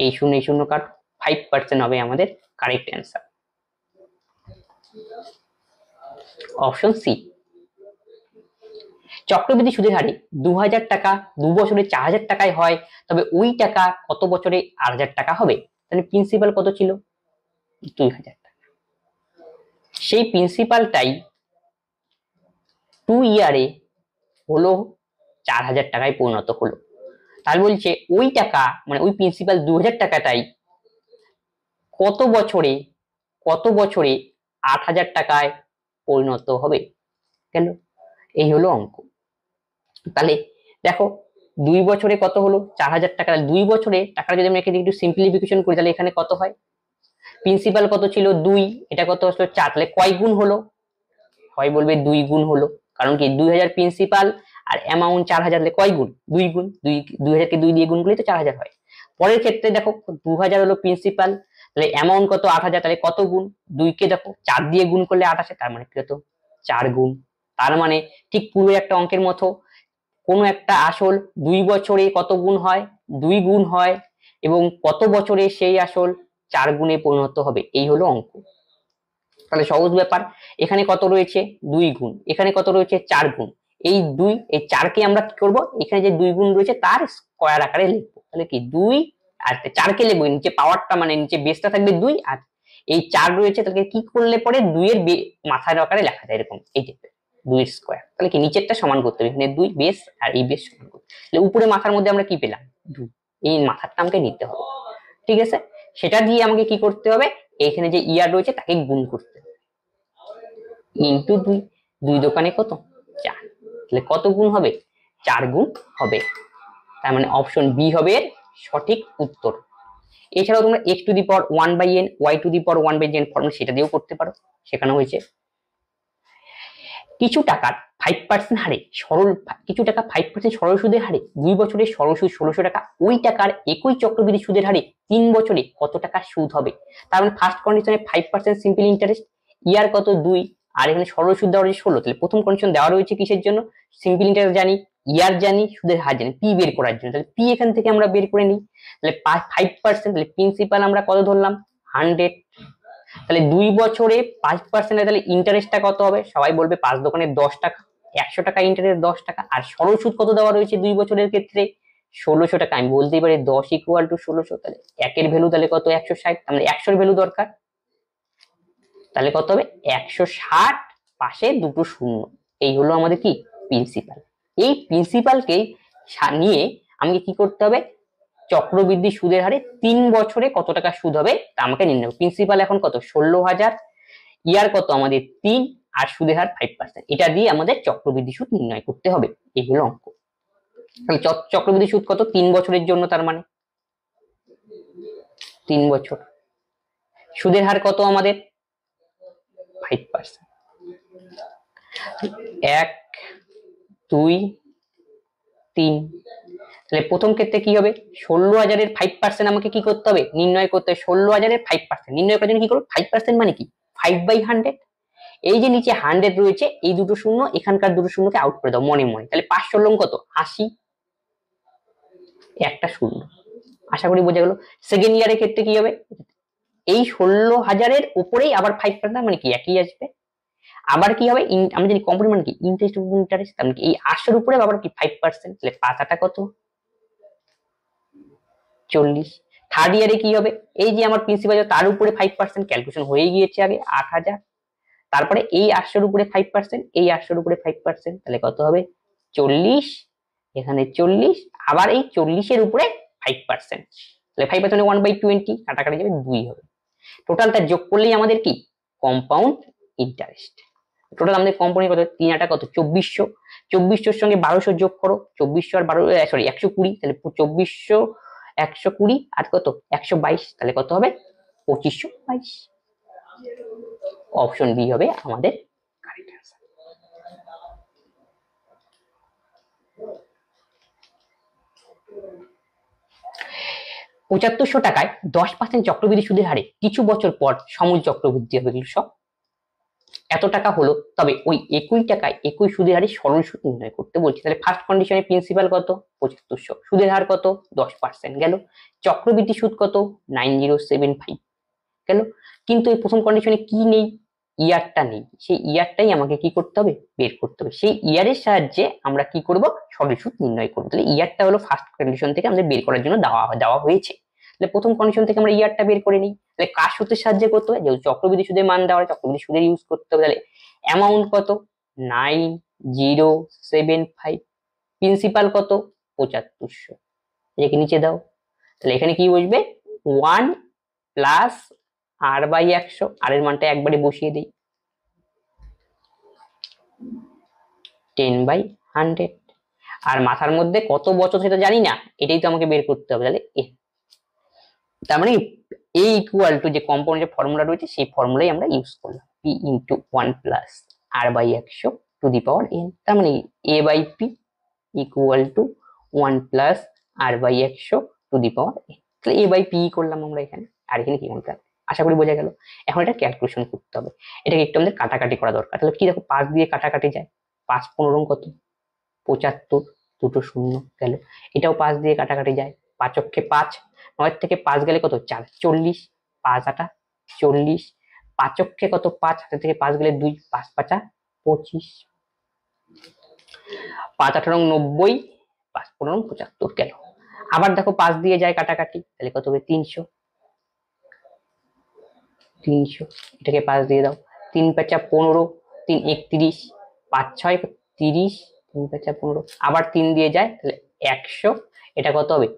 এই শূন্য কাট 5% হবে আমাদের কারেক্ট অ্যান্সার অপশন সি। চক্রবৃদ্ধি সুদের হারে 2000 টাকা 2 বছরে 4000 টাকায় হয়, তবে ওই টাকা কত বছরে 8000 টাকা হবে, তাহলে প্রিন্সিপাল কত ছিল 2000 টাকা, সেই প্রিন্সিপালটাই 2 ইয়ারে হলো 4000 টাকায় পরিণত হলো, তাহলে বলছে ওই টাকা মানে ওই প্রিন্সিপাল 2000 টাকাটাই কত বছরে 8000 টাকায় পরিণত হবে, কেন এই হলো অঙ্ক। তাহলে দেখো 2 বছরে কত হলো 4000 টাকা, 2 বছরে টাকা যদি আমরা এখানে একটু সিম্পলিফিকেশন করি, তাহলে এখানে কত হয়, প্রিন্সিপাল কত ছিল 2, এটা কত আসলো 4, তাহলে কয় গুণ হলো, হয় বলবে 2 গুণ হলো, কারণ কি 2000 প্রিন্সিপাল আর অ্যামাউন্ট 4000, তাহলে কয় গুণ 2 গুণ, 2000 কে 2 দিয়ে গুণ করলে তো 4000 হয়। পরের ক্ষেত্রে দেখো 2000 হলো প্রিন্সিপাল, তাহলে অ্যামাউন্ট কত 8000, তাহলে কত গুণ 2 কে দেখো 4 দিয়ে গুণ করলে 8 আসে, তার মানে কি হতো 4 গুণ, তার মানে ঠিক পূর্বে একটা অঙ্কের মতো কোন একটা আসল 2 বছরে কত গুণ হয় 2 গুণ হয়, এবং কত বছরে সেই আসল 4 গুণে পরিণত হবে, এই হলো অঙ্ক। তাহলে সহজ ব্যাপার, এখানে কত রয়েছে 2 গুণ, এখানে কত রয়েছে 4 গুণ, এই 2 এই 4 কে আমরা কি করব, এখানে যে 2 গুণ রয়েছে তার স্কয়ার আকারে লিখবো। তাহলে কি 2 আর 4 কে লিখবো, নিচে পাওয়ারটা মানে নিচে বেসটা থাকবে 2, আর এই 4 রয়েছে, তাহলে কি করলে পরে 2 এর মাথার আকারে লেখা যায় এরকম, এই যে 2 এর স্কয়ার। তাহলে কি নিচেরটা সমান করতে হবে, এখানে 2 বেস আর এই বেস সমান করতে, তাহলে উপরে মাথার মধ্যে আমরা কি পেলাম 2, এই মাথারটা আমাকে নিতে হবে। ঠিক আছে, সেটা দিয়ে আমাকে কি করতে হবে, এখানে যে ইয়ার রয়েছে তাকে গুণ করতে হবে, ইনটু 2, 2 দোকানে কত 4, তাহলে কত গুণ হবে 4 গুণ হবে। তার মানে অপশন বি হবে এর সঠিক উত্তর। এছাড়াও তোমরা x to the power 1/n y to the power 1/n formula সেটা দিয়েও করতে পারো, সেখানে হয়েছে কিছু টাকার 5% হারে কিছু টাকা 5% সরল সুদের হারে 2 বছরের সরল সুদ 1600 টাকা, ওই টাকার একই চক্রবৃদ্ধি সুদের হারে 3 বছরে কত টাকা সুদ হবে। তার মানে ফার্স্ট কন্ডিশনে 5% সিম্পল ইন্টারেস্ট, ইয়ার কত 2, আর এখানে সরল সুদ দেওয়া রয়েছে 16, তাহলে প্রথম কন্ডিশন দেওয়া রয়েছে কিসের জন্য, সিম্পল ইন্টারেস্ট জানি, ইয়ার জানি, সুদের হার জানি, পি বের করার জন্য। তাহলে পি এখান থেকে আমরা বের করে নিই, তাহলে 5%, তাহলে প্রিন্সিপাল আমরা কত ধরলাম 100, তাহলে 2 বছরে 5%, তাহলে ইন্টারেস্টটা কত হবে, সবাই বলবে 5 দোকানে 10 টাকা, 100 টাকা ইন্টারেস্ট 10 টাকা, আর সরল সুদ কত দেওয়া রয়েছে 2 বছরের ক্ষেত্রে 1600 টাকা, আমি বলতেই পারি 10 ইকুয়াল টু 1600, তাহলে একের ভ্যালু তাহলে কত 160, মানে 100 এর ভ্যালু দরকার, তাহলে কত হবে 160, পাশে দুটো শূন্য, এই হলো আমাদের কি প্রিন্সিপাল। এই প্রিন্সিপালকে নিয়ে আমাকে কি করতে হবে, চক্রবৃদ্ধি সুদের হারে 3 বছরে কত টাকা সুদ হবে তা আমাকে নির্ণয়। প্রিন্সিপাল এখন কত 16,000, ইয়ার কত আমাদের 3, আর সুদের হার 5%, এটা দিয়ে আমাদের চক্রবৃদ্ধি সুদ নির্ণয় করতে হবে, এই হলো অঙ্ক। তাহলে চক্রবৃদ্ধি সুদ কত 3 বছরের জন্য, তার মানে 3 বছর, সুদের হার কত আমাদের 5%, 1 2 3, তাহলে প্রথম ক্ষেত্রে কি হবে 16,000 এর 5% আমাকে কি করতে হবে নির্ণয় করতে হবে, 16,000 এর 5% নির্ণয় করার জন্য কি করব 5% মানে কি 5/100, এই যে নিচে 100 রয়েছে এই দুটো শূন্য এখানকার দুটো শূন্যকে আউট করে দাও মনে মনে, তাহলে 500 লং কত 80, একটা শূন্য। আশা করি বোঝা গেল। সেকেন্ড ইয়ারের ক্ষেত্রে কি হবে, এই 16,000 এর উপরেই আবার 5% মানে কি একই আসবে, আবার কি হবে আমরা জানি কম্পোনেন্ট মানে কি ইন্টারেস্ট উপর ইন্টারেস্ট, তার মানে এই 800 এর উপরে আবার কি 5%, তাহলে 5 কত 40। থার্ড ইয়ারে কি হবে, এই যে আমার প্রিন্সিপাল তার উপরে 5% ক্যালকুলেশন হয়ে গিয়েছে আগে 8,000, তারপরে এই 800 এর উপরে 5%, এই 800 এর উপরে 5%, তাহলে কত হবে 40, এখানে 40, আবার এই 40 এর উপরে 5%, তাহলে 5% 1/20 কাটাকাটি যাবে 2 হবে, টোটালটা যোগ করলেই আমাদের কি কম্পাউন্ড ইন্টারেস্ট। টোটাল আমাদের কম্পাউন্ড কত 3 কত 2400, 2400 সঙ্গে 1200 যোগ করো, 2400 আর 12 সরি 120, তাহলে 2400 120 আর কত 122, তাহলে কত হবে 2522, অপশন বি হবে আমাদের কারেক্ট অ্যান্সার। টাকায় 10% চক্রবৃদ্ধি সুদের হারে কিছু বছর পর সমূল চক্রবৃদ্ধি হবে, সব এত টাকা হলো, তবে ওই একই টাকায় একই সুদের হারে সরল সুদ নির্ণয় করতে বলছে। তাহলে ফার্স্ট কন্ডিশনে প্রিন্সিপাল কত 7500, সুদের হার কত 10% গেল, চক্রবৃদ্ধি সুদ কত 9075 গেল, কিন্তু এই প্রথম কন্ডিশনে কি নেই ইয়ারটা নেই, সেই ইয়ারটাই আমাকে কি করতে হবে বের করতে হবে, সেই ইয়ারের সাহায্যে আমরা কি করব সরল সুদ নির্ণয় করব। তাহলে ইয়ারটা হলো ফার্স্ট কন্ডিশন থেকে আমাদের বের করার জন্য দেওয়া হয়েছে, তাহলে প্রথম কন্ডিশন থেকে আমরা ইয়ারটা বের করে নিই, তাহলে কার সূত্রের সাহায্যে করতে হবে, যেহেতু চক্রবৃদ্ধি সুদের মান দেওয়া হয় চক্রবৃদ্ধি সুদের ইউজ করতে হবে, তাহলে অ্যামাউন্ট কত 9075, প্রিন্সিপাল কত 7500, এটাকে নিচে দাও, তাহলে এখানে কি বসবে 1 প্লাস r/100, আর এর মানটা একবারে বসিয়ে দিই 10/100, আর মাথার মধ্যে কত বছর সেটা জানি না, এটাই তো আমাকে বের করতে হবে, তাহলে তার মানে a ইকুয়াল টু যে কম্পাউন্ডের ফর্মুলা রয়েছে সেই ফর্মুলাই আমরা ইউজ করলাম, p into 1 plus r/100 two the power n, তার মানে a/p equal to 1 plus r/100 two the power n, তাহলে a/p করলাম আমরা এখানে, আর এখানে কি করতে হবে আশা করি বোঝা গেল। এখন এটা ক্যালকুলেশন করতে হবে, এটাকে একটু আমাদের কাটাকাটি করা দরকার, তাহলে কি দেখো 5 দিয়ে কাটাকাটি যায়, 5 15 কত 75, দুটো শূন্য গেল, এটাও 5 দিয়ে কাটাকাটি যায়, 5 অক্ষে 5, 9 থেকে 5 গেলে কত 4 40, 5 8 40, 5 অক্ষে কত 5, হাতে থেকে 5 গেলে 2, 5 5 25, 5×8 = 90, 5×15 = 75 গেল। আবার দেখো 5 দিয়ে যায় কাটাকাটি, তাহলে কত হবে 300, এটাকে 5 দিয়ে দাও, 3×5 = 15, 3 = 31, 5×6 = 30, 3×5 = 15, আবার 3 দিয়ে যায় তাহলে 100, এটা কত হবে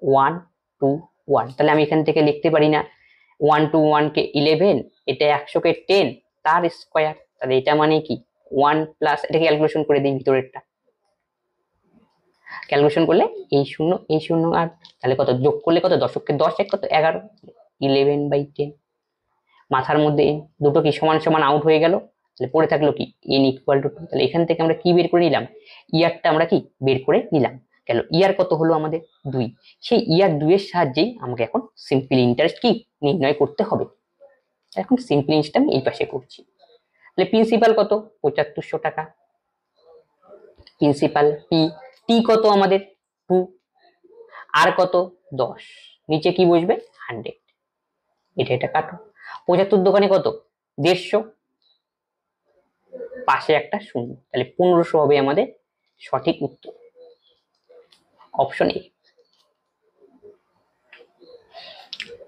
121। তাহলে আমি এখান থেকে লিখতে পারি না 121 কে 11, এটা 100 কে 10 তার স্কয়ার, তাহলে এটা মানে কি 1 প্লাস, এটাকে ক্যালকুলেশন করে দিই ভিতরেরটা, ক্যালকুলেশন করলে এই 0 আর তাহলে কত যোগ করলে কত, দশককে 10 এক কত 11, 11/10, মাথার মধ্যে দুটো কি সমান সমান আউট হয়ে গেল, তাহলে পড়ে থাকলো কি n = 2। তাহলে এখান থেকে আমরা কি বের করে নিলাম, ইয়ারটা আমরা কি বের করে নিলাম। গেল ইয়ার কত হলো আমাদের 2, সেই ইয়ার 2 এর সাহায্যেই আমাকে এখন সিম্পল ইন্টারেস্ট কি নির্ণয় করতে হবে। এখন সিম্পল ইন্টারেস্ট আমি এই পাশে করছি। তাহলে প্রিন্সিপাল কত 7500 টাকা, প্রিন্সিপাল টি কত আমাদের 2, আর কত 10, নিচে কি বসবে 100, এটা কাটো। 75 দোকানে কত 150, পাশে একটা শূন্য, তাহলে 1500 হবে আমাদের সঠিক উত্তর, অপশন এ।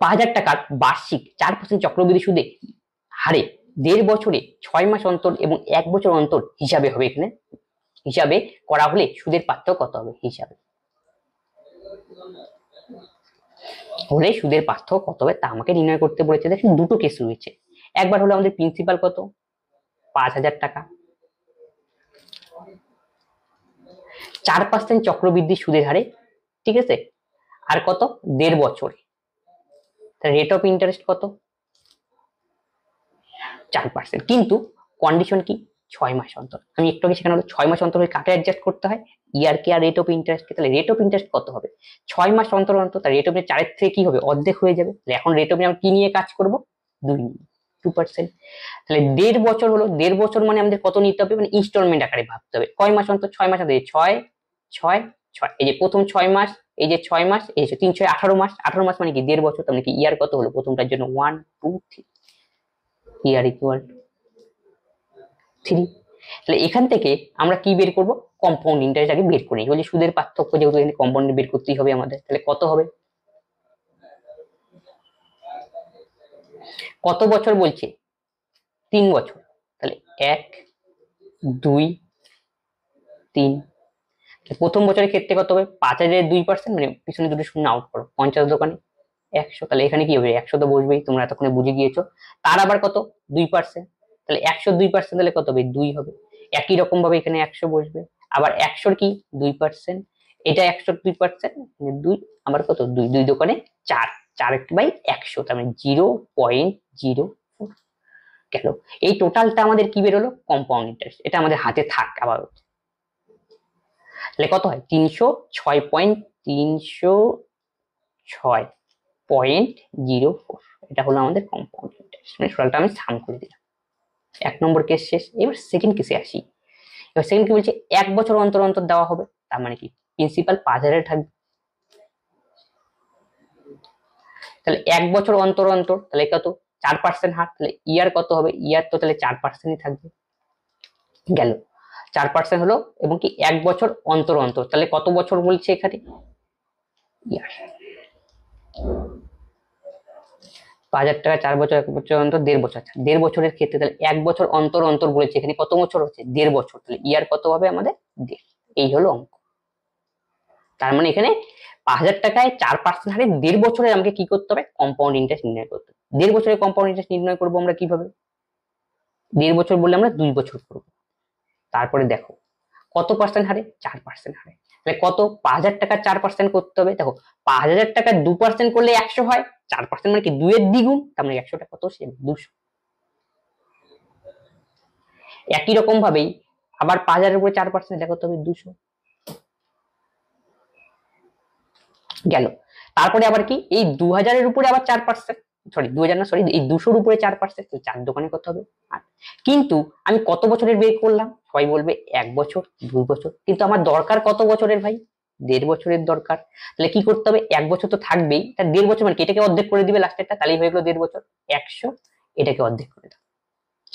5000 টাকার বার্ষিক 4% চক্রবৃদ্ধি সুদে হারে 1.5 বছরে 6 মাস অন্তর এবং 1 বছর অন্তর হিসাবে হবে, এখানে হিসাবে করা হলে সুদের পার্থক্য কত হবে, হিসাবে হলে সুদের পার্থক্য কত হবে তা আমাকে নির্ণয় করতে বলেছে। দেখেন দুটো কেস রয়েছে, একবার হলো আমাদের প্রিন্সিপাল কত 5000 টাকা, 4% চক্রবৃদ্ধি সুদের হারে, ঠিক আছে, আর কত 1.5 বছরে, রেট অফ ইন্টারেস্ট কত 4%, কিন্তু কন্ডিশন কি 6 মাস অন্তর। আমি একটু আগে সেখানে হলো 6 মাস অন্তর হয়ে কাকে অ্যাডজাস্ট করতে হয়, ইয়ার কে আর রেট অফ ইন্টারেস্ট কে। তাহলে রেট অফ ইন্টারেস্ট কত হবে 6 মাস অন্তর অন্তর, তার রেট অফ ইন্টারেস্ট 4 এর থেকে কি হবে অর্ধেক হয়ে যাবে। তাহলে এখন রেট অফ ইন্টারেস্ট কি নিয়ে কাজ করব 2%। তাহলে 1.5 বছর হলো, 1.5 বছর মানে আমাদের কত নিতে হবে, মানে ইনস্টলমেন্ট আকারে ভাবতে হবে। কয় মাস অন্তর 6 মাস অন্তর, 6 6 6, এই যে প্রথম 6 মাস, এই যে 6 মাস, এই যে 3 6 18 মাস, 18 মাস মানে কি 1.5 বছর, তার মানে কি ইয়ার কত হলো প্রথমটার জন্য 1 2 3, ইয়ার ইকুয়াল 3। তাহলে এখান থেকে আমরা কি বের করব, কম্পাউন্ড ইন্টারেস্ট আগে বের করি, বলি সুদের পার্থক্য যেহেতু এখানে কম্পাউন্ড বের করতেই হবে আমাদের। তাহলে কত হবে, কত বছর বলছে 3 বছর, তাহলে 1 2 3, প্রথম বছরের ক্ষেত্রে কত হবে 5000 2%, মানে পিছনে দুটো শূন্য আউট করো, 50 দোকানে 100, তাহলে এখানে কি হবে 100 তো বসবেই, তোমরা এতক্ষণে বুঝে গিয়েছো। তার আবার কত 2%, তাহলে 100 2% তাহলে কত হবে 2 হবে। একই রকম ভাবে এখানে 100 বসবে, আবার 100 কি 2%, এটা 100 2%, মানে 2, আবার কত 2 2 দোকানে 4, 4/100, তার মানে 0.04 গেল। এই টোটালটা আমাদের কি বেরোলো কম্পাউন্ড ইন্টারেস্ট, এটা আমাদের হাতে থাক আবার। তাহলে কত হয় 306.306.04, এটা হলো আমাদের কম্পাউন্ড ইন্টারেস্ট, মানে টোটালটা আমি সাম করে দিলাম। 1 নম্বর কেস শেষ। এবার সেকেন্ড কেসে আসি। এবার সেকেন্ড কি বলছে 1 বছর অন্তর অন্তর দেওয়া হবে, তার মানে কি প্রিন্সিপাল 5000 থাকবে, তাহলে 1 বছর অন্তর অন্তর তাহলে কত 4% হার, তাহলে ইয়ার কত হবে, ইয়ার তো তাহলে 4%ই থাকবে, গেল 4% হলো, এবং কি 1 বছর অন্তর অন্তর, তাহলে কত বছর বলছে এখানে ইয়ার, 5000 টাকা 4 বছর 1 বছর অন্তর 1.5 বছর, 1.5 বছরের ক্ষেত্রে তাহলে 1 বছর অন্তর অন্তর বলেছে, এখানে কত বছর হচ্ছে 1.5 বছর, তাহলে ইয়ার কত হবে আমাদের 1.5, এই হলো অঙ্ক। তার মানে এখানে 5000 টাকায় 4% হারে 1.5 বছরে আমাকে কি করতে হবে কম্পাউন্ড ইন্টারেস্ট নির্ণয় করতে হবে। 1.5 বছরে কম্পাউন্ড ইন্টারেস্ট নির্ণয় করবো আমরা কিভাবে, 1.5 বছর বললে আমরা 2 বছর করব। তারপরে দেখো কত পার্সেন্ট হারে 4% হারে, তাহলে কত 5000 টাকা 4% করতে হবে। দেখো 5000 টাকা 2% করলে 100 হয়, 4% মানে কি 2 এর দ্বিগুণ, তার মানে 100 টাকা কত সে 200। একই রকম ভাবেই আবার 5000 এর উপরে 4% দেখো তো হবে 200 গেল। তারপরে আবার কি এই 2000 এর উপরে আবার 4%, সরি 2000 না, সরি এই 200 এর উপরে 4%, তো 4 দোকানে কত হবে 8। কিন্তু আমি কত বছরের বের করলাম, সবাই বলবে 1 বছর 2 বছর, কিন্তু আমার দরকার কত বছরের ভাই 1.5 বছরের দরকার। তাহলে কি করতে হবে 1 বছর তো থাকবেই, তার 1.5 বছর মানে এটাকে অর্ধেক করে দিবে লাস্টেরটা, তাহলেই হয়ে গেল 1.5 বছর 100, এটাকে অর্ধেক করে দাও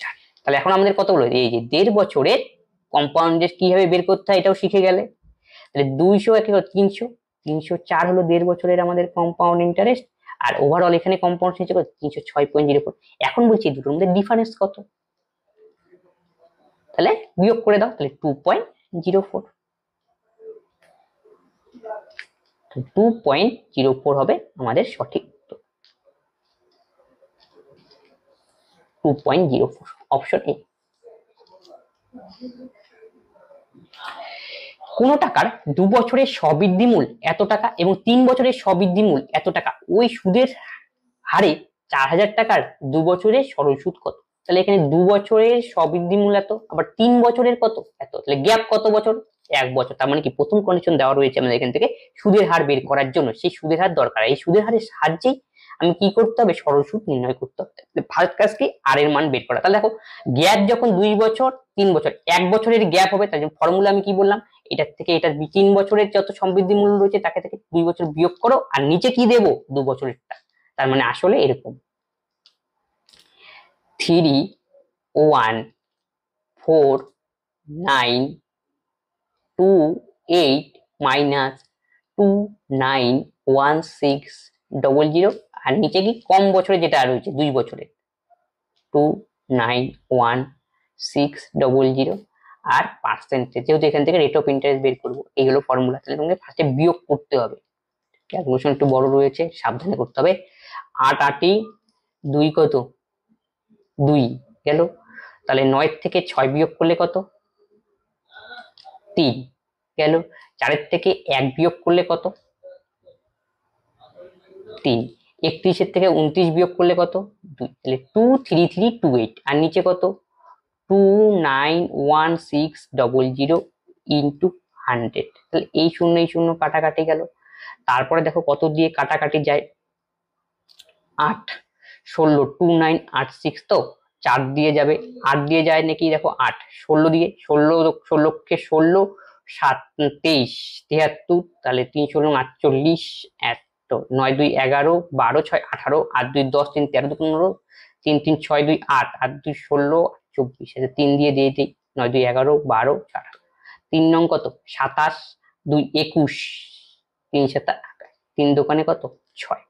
4। তাহলে এখন আমাদের কত হলো এই যে 1.5 বছরের কম্পাউন্ডের কিভাবে বের করতে হয় এটাও শিখে গেলে। তাহলে 200 একে 300, 304 হলো 1.5 বছরের আমাদের কম্পাউন্ড ইন্টারেস্ট, আর ওভারঅল এখানে কম্পাউন্ড হিসেবে 306.04। এখন বলছি দুটোর মধ্যে ডিফারেন্স কত, তাহলে বিয়োগ করে দাও, তাহলে 2.04, 2.04 হবে আমাদের সঠিক উত্তর, 2.04 অপশন এ। কোন টাকার 2 বছরের স্ববৃদ্ধি মূল এত টাকা এবং 3 বছরের স্ববৃদ্ধি মূল এত টাকা, ওই সুদের হারে 4000 টাকার 2 বছরের সরল সুদ কত? তাহলে এখানে 2 বছরের স্ববৃদ্ধি মূল এত, আবার 3 বছরের কত এত, তাহলে গ্যাপ কত বছর? 1 বছর। তার মানে কি প্রথম কন্ডিশন দেওয়া রয়েছে আমাদের এখান থেকে সুদের হার বের করার জন্য, সেই সুদের হার দরকার, এই সুদের হারের সাহায্যেই আমি কি করতে হবে, সরল সুদ নির্ণয় করতে হবে। ফার্স্ট কাজ কি, আর এর মান বের করা। তাহলে দেখো গ্যাপ যখন 2 বছর 3 বছর, 1 বছরের গ্যাপ হবে, তার জন্য ফর্মুলা আমি কি বললাম, এটার থেকে এটা 3 বছরের যত সমৃদ্ধি মূল্য রয়েছে তাকে থেকে 2 বছর বিয়োগ করো, আর নিচে কি দেবো, 2 বছরেরটা। তার মানে আসলে এরকম 3 1 4 9 2 8 minus 2 9 1 6 00, আর নিচে কি কম বছরে যেটা রয়েছে 2 বছরে 2 9 1 6 00, আর পার্সেন্টেজ, যেহেতু এখান থেকে রেট অফ ইন্টারেস্ট বের করবো, এই হলো ফর্মুলা। তাহলে তোমাকে ফার্স্টে বিয়োগ করতে হবে, ক্যালকুলেশন একটু বড় রয়েছে, সাবধানে করতে হবে। 8 8 2 কত, 2 গেল, তাহলে 9 থেকে 6 বিয়োগ করলে কত, 3 গেল, 4 থেকে 1 বিয়োগ করলে কত, 3, 31 থেকে 29 বিয়োগ করলে কত, 2, তাহলে 2 3 3 2 8, আর নিচে কত, 2 9 1 6 00 ইন্টু 100, তাহলে এই শূন্য কাটাকাটি গেল। তারপরে দেখো কত দিয়ে কাটাকাটি যায়, 8 16 2 9 8 6, তো 4 দিয়ে যাবে, 8 দিয়ে যায় নাকি, দেখো 8 16 দিয়ে, 16 কে 16 7 23 73, তাহলে 3 16 48, 9 2 11 12 6 18, 8 2 10 3 13 2 15, 3 3 6 2 8, 8 2 16 24, 3 দিয়ে দিয়ে দিই, 9 2 11 12 18, 3 নং কত 27, 2 21, 3 7 3 দোকানে কত 6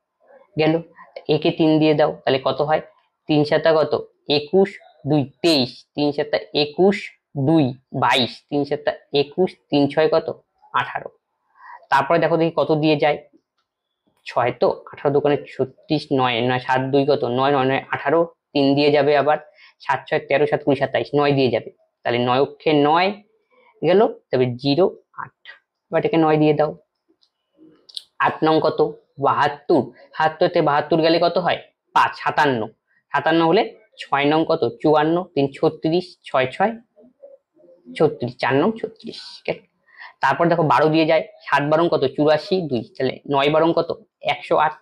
গেল, একে 3 দিয়ে দাও, তাহলে কত হয়, 3 7 কত 21, 2 23, 3 7 21, 2 22, 3 7 21, 3 6 কত 18। তারপরে দেখো দেখি কত দিয়ে যায়, 6, তো 18 দোকানে 36, 9 9 7 2 কত 9 9 9 18, 3 দিয়ে যাবে আবার, 7 6 13 7 20 27, 9 দিয়ে যাবে, তাহলে 9 অক্ষে 9 গেল, তবে 0 8, এবার এটাকে 9 দিয়ে দাও। 8 নং কত 72, 72 তে 72 গেলে কত হয় 5, 57, 57 হলে 6 নং কত 54, 3 36, 6 6 36, 4 নং 36, তারপর দেখো 12 দিয়ে যায়, 7 12 কত 84, 2, তাহলে 9 12 কত 108,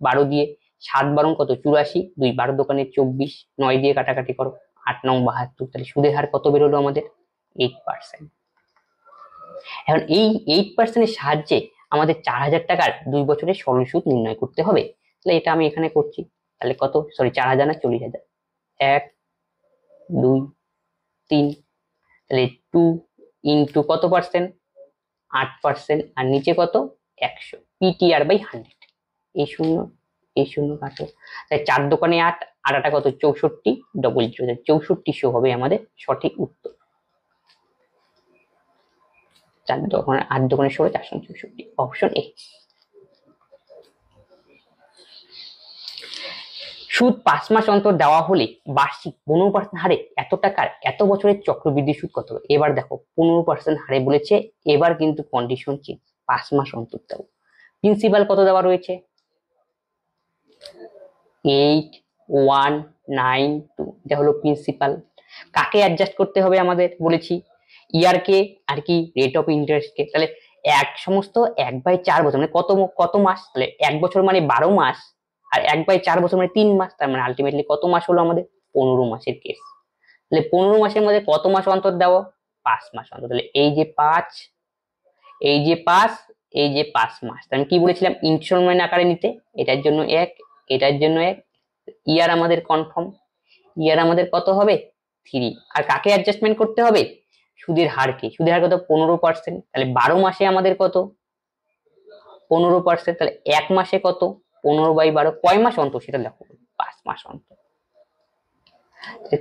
12 দিয়ে, 7 12 কত 84, 2, 12 দোকানে 24, 9 দিয়ে কাটাকাটি করো, 8 নং 72, তাহলে সুদের হার কত বেরোলো আমাদের 8%। এখন এই 8% এর সাহায্যে আমাদের 4000 টাকার 2 বছরের সরল সুদ নির্ণয় করতে হবে। তাহলে এটা আমি এখানে করছি, তাহলে কত, সরি 4000 না 40000, 1 2 3, তাহলে 2 ইন্টু কত পার্সেন্ট 8%, আর নিচে কত 100, পিটিআর বাই 100, এই শূন্য কাটো, তাই 4 দোকানে 8, আর 8 কত 64 00, 6400 হবে আমাদের সঠিক উত্তর। 4 দোকানে 8 দোকানে 16, 464, অপশন এ। সুদ 5 মাস অন্তর দেওয়া হলে বার্ষিক 15% হারে এত টাকার এত বছরের চক্রবৃদ্ধি সুদ কত হবে? এবার দেখো 15% হারে বলেছে, এবার কিন্তু কন্ডিশন চেঞ্জ, 5 মাস অন্তর দেবো। প্রিন্সিপাল কত দেওয়া রয়েছে 8 1 9 2, এটা হলো প্রিন্সিপাল। কাকে অ্যাডজাস্ট করতে হবে আমাদের বলেছি, ইয়ারকে আর কি রেট অফ ইন্টারেস্টকে। তাহলে এক সমস্ত 1/4 বছর মানে কত মাস, তাহলে 1 বছর মানে 12 মাস, আর 1/4 বছর মানে 3 মাস, তার মানে আলটিমেটলি কত মাস হলো আমাদের 15 মাসের কেস। তাহলে 15 মাসের মধ্যে কত মাস অন্তর দেওয়া 5 মাস অন্তর, তাহলে এই যে 5, এই যে 5, এই যে 5 মাস, আমি কি বলেছিলাম ইনস্টলমেন্ট আকারে নিতে, এটার জন্য 1, এটার জন্য 1, ইয়ার আমাদের কনফার্ম, ইয়ার আমাদের কত হবে 3, আর কাকে অ্যাডজাস্টমেন্ট করতে হবে সুদের হার কি? সুদের হার কত? 15%। তাহলে 12 মাসে আমাদের কত? 15%। তাহলে এক মাসে কত? 15/12। কয় মাস অন্তর সেটা লেখো, 5 মাস অন্তর।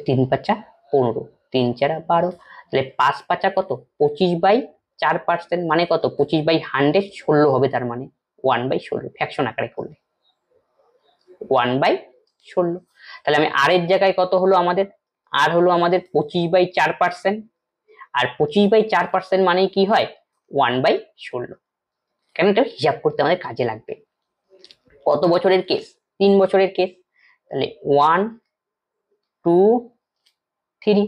3 × 5 = 15, 3 × 4 = 12। তাহলে 5 × 5 = কত? 25/4%। মানে কত? 25/100 16 হবে, তার মানে 1/16 ফ্র্যাকশন আকারে করলে 1/16। তাহলে আমি আর এর জায়গায় কত হলো আমাদের? আর হলো আমাদের 25/4%। আর 25/4% মানেই কি হয়? 1/16। কেন? এটা হিসাব করতে আমাদের কাজে লাগবে। কত বছরের কেস? 3 বছরের কেস। তাহলে 1 2 3।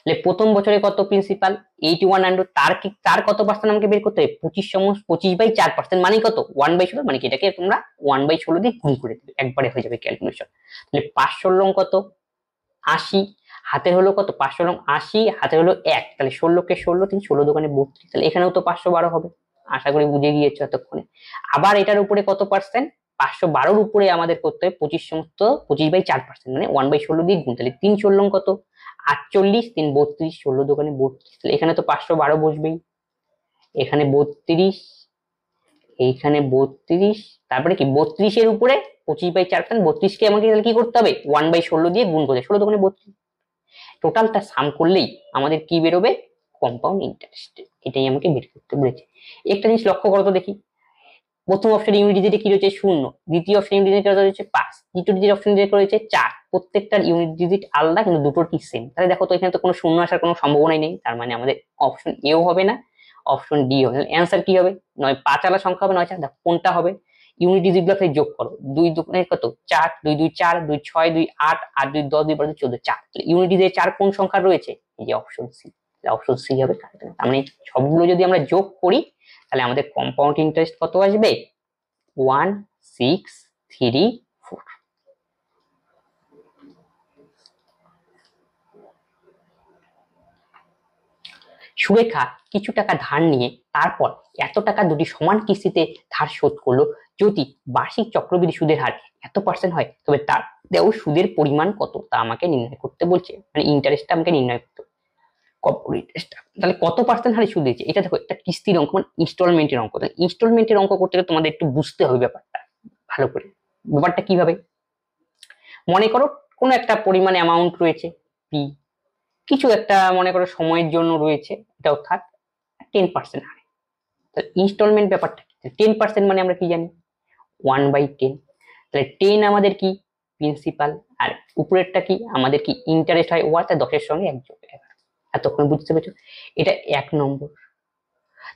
তাহলে প্রথম বছরে কত প্রিন্সিপাল? 8100। তার কত পার্সেন্ট আমাকে বের করতে হবে? 25/4%। মানে কত? 1/16। মানে কি এটাকে তোমরা 1/16 দিয়ে গুণ করে দেবে, একবারে হয়ে যাবে ক্যালকুলেশন। তাহলে 5 কত? 80। হাতে হলো কত? 5 80, হাতে হলো 1। তাহলে 16 কে 16, 3 16 দোকানে 32। তাহলে এখানেও তো 512 হবে। আশা করি বুঝে গিয়েছো এতক্ষণে। আবার এটার উপরে কত পার্সেন্ট? 512 উপরে আমাদের করতে হবে 25/4%, মানে 1/16 দিয়ে গুণ। তাহলে 3 16 কত? 48, 3 32, 16 দোকানে 32। তাহলে এখানে তো 512 বসবেই। এখানে 32, এইখানে 32। তারপরে কি 32 এর উপরে 25/4, 32 কে আমাকে তাহলে কি করতে হবে? 1/16 দিয়ে গুণ করতে, 16 দোকানে 32। টোটালটা সাম করলেই আমাদের কি বেরোবে? Compound interest. এটাই আমাকে বের করতে বলেছে। একটা জিনিস লক্ষ্য করো তো দেখি। প্রথম অপশন ইউনিট ডিজিটে কি রয়েছে? 0। দ্বিতীয় অপশন ইউনিট ডিজিটে রয়েছে 5। তৃতীয় ডিজিট অপশন ডিজিটে রয়েছে 4। প্রত্যেকটার ইউনিট ডিজিট আলাদা, কিন্তু দুটোর কি সেম। তাহলে দেখো তো এখানে তো কোনো শূন্য আসার কোনো সম্ভাবনাই নেই। তার মানে আমাদের অপশন এও হবে না, অপশন ডি হবে। তাহলে অ্যান্সার কি হবে? 9 5 আলা সংখ্যা হবে, 9 4। দেখো কোনটা হবে? ইউনিট ডিজিট গুলো যোগ করো। 2 দুগুণে কত? 4, 2 2 4, 2 6 2 8, 8 2 10, 2 12 14, 4। তাহলে ইউনিট ডিজিটে 4 কোন সংখ্যা রয়েছে? এই যে অপশন সি। অপশন সি হবে। তার মানে সবগুলো যদি আমরা যোগ করি তাহলে আমাদের কম্পাউন্ড ইন্টারেস্ট কত আসবে? 1 6 3 4। সুরেখা কিছু টাকা ধার নিয়ে তারপর এত টাকা দুটি সমান কিস্তিতে ধার শোধ করলো। যদি বার্ষিক চক্রবৃদ্ধি সুদের হার এত পার্সেন্ট হয় তবে তার দেওয়া সুদের পরিমাণ কত তা আমাকে নির্ণয় করতে বলছে। মানে ইন্টারেস্টটা আমাকে নির্ণয় করতে। তাহলে কত পার্সেন্ট হারে সুদ দিয়েছে? এটা দেখো একটা কিস্তির অঙ্ক, মানে ইনস্টলমেন্টের অঙ্ক। তাহলে ইনস্টলমেন্টের অঙ্ক করতে গেলে তোমাদের একটু বুঝতে হবে ব্যাপারটা ভালো করে। ব্যাপারটা কিভাবে? মনে করো কোনো একটা পরিমাণে অ্যামাউন্ট রয়েছে পি, কিছু একটা মনে করো সময়ের জন্য রয়েছে, এটাও থাক 10% হারে। তাহলে ইনস্টলমেন্ট ব্যাপারটা কি? 10% মানে আমরা কি জানি? 1/10। তাহলে 10 আমাদের কি? প্রিন্সিপাল। আর উপরেরটা কি? আমাদের কি ইন্টারেস্ট হয় 1, তাই 10 এর সঙ্গে 1 যোগ 11। এতক্ষণ বুঝতে পেরেছো? এটা 1 নম্বর।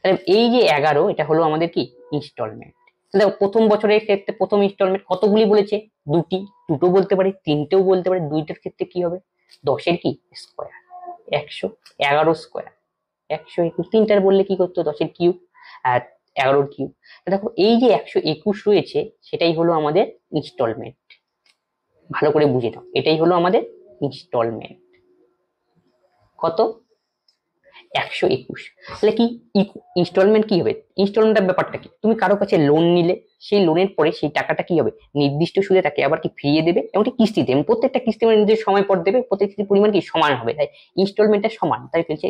তাহলে এই যে 11, এটা হলো আমাদের কি? ইনস্টলমেন্ট। তাহলে প্রথম বছরের ক্ষেত্রে প্রথম ইনস্টলমেন্ট কতগুলি বলেছে? দুটি, দুটো বলতে পারি, তিনটেও বলতে পারি। দুইটার ক্ষেত্রে কি হবে? 10 এর কি স্কয়ার? 100, 11 স্কয়ার 121। তিনটার বললে কি করতে? 10 এর কিউব আর 11 এর কিউব। দেখো এই যে 121 রয়েছে সেটাই হলো আমাদের ইনস্টলমেন্ট। ভালো করে বুঝে নাও, এটাই হলো আমাদের ইনস্টলমেন্ট। কত? 121। তাহলে কি ইনস্টলমেন্ট কি হবে? ইনস্টলমেন্টের ব্যাপারটা কি? তুমি কারো কাছে লোন নিলে, সেই লোনের পরে সেই টাকাটা কি হবে? নির্দিষ্ট সুদে তাকে আবার কি ফিরিয়ে দেবে, এমনকি কিস্তিতে, এবং প্রত্যেকটা কিস্তি নির্দিষ্ট সময় পর দেবে। প্রত্যেক কিস্তির পরিমাণ কি সমান হবে, তাই ইনস্টলমেন্টটা সমান। তাই বলছে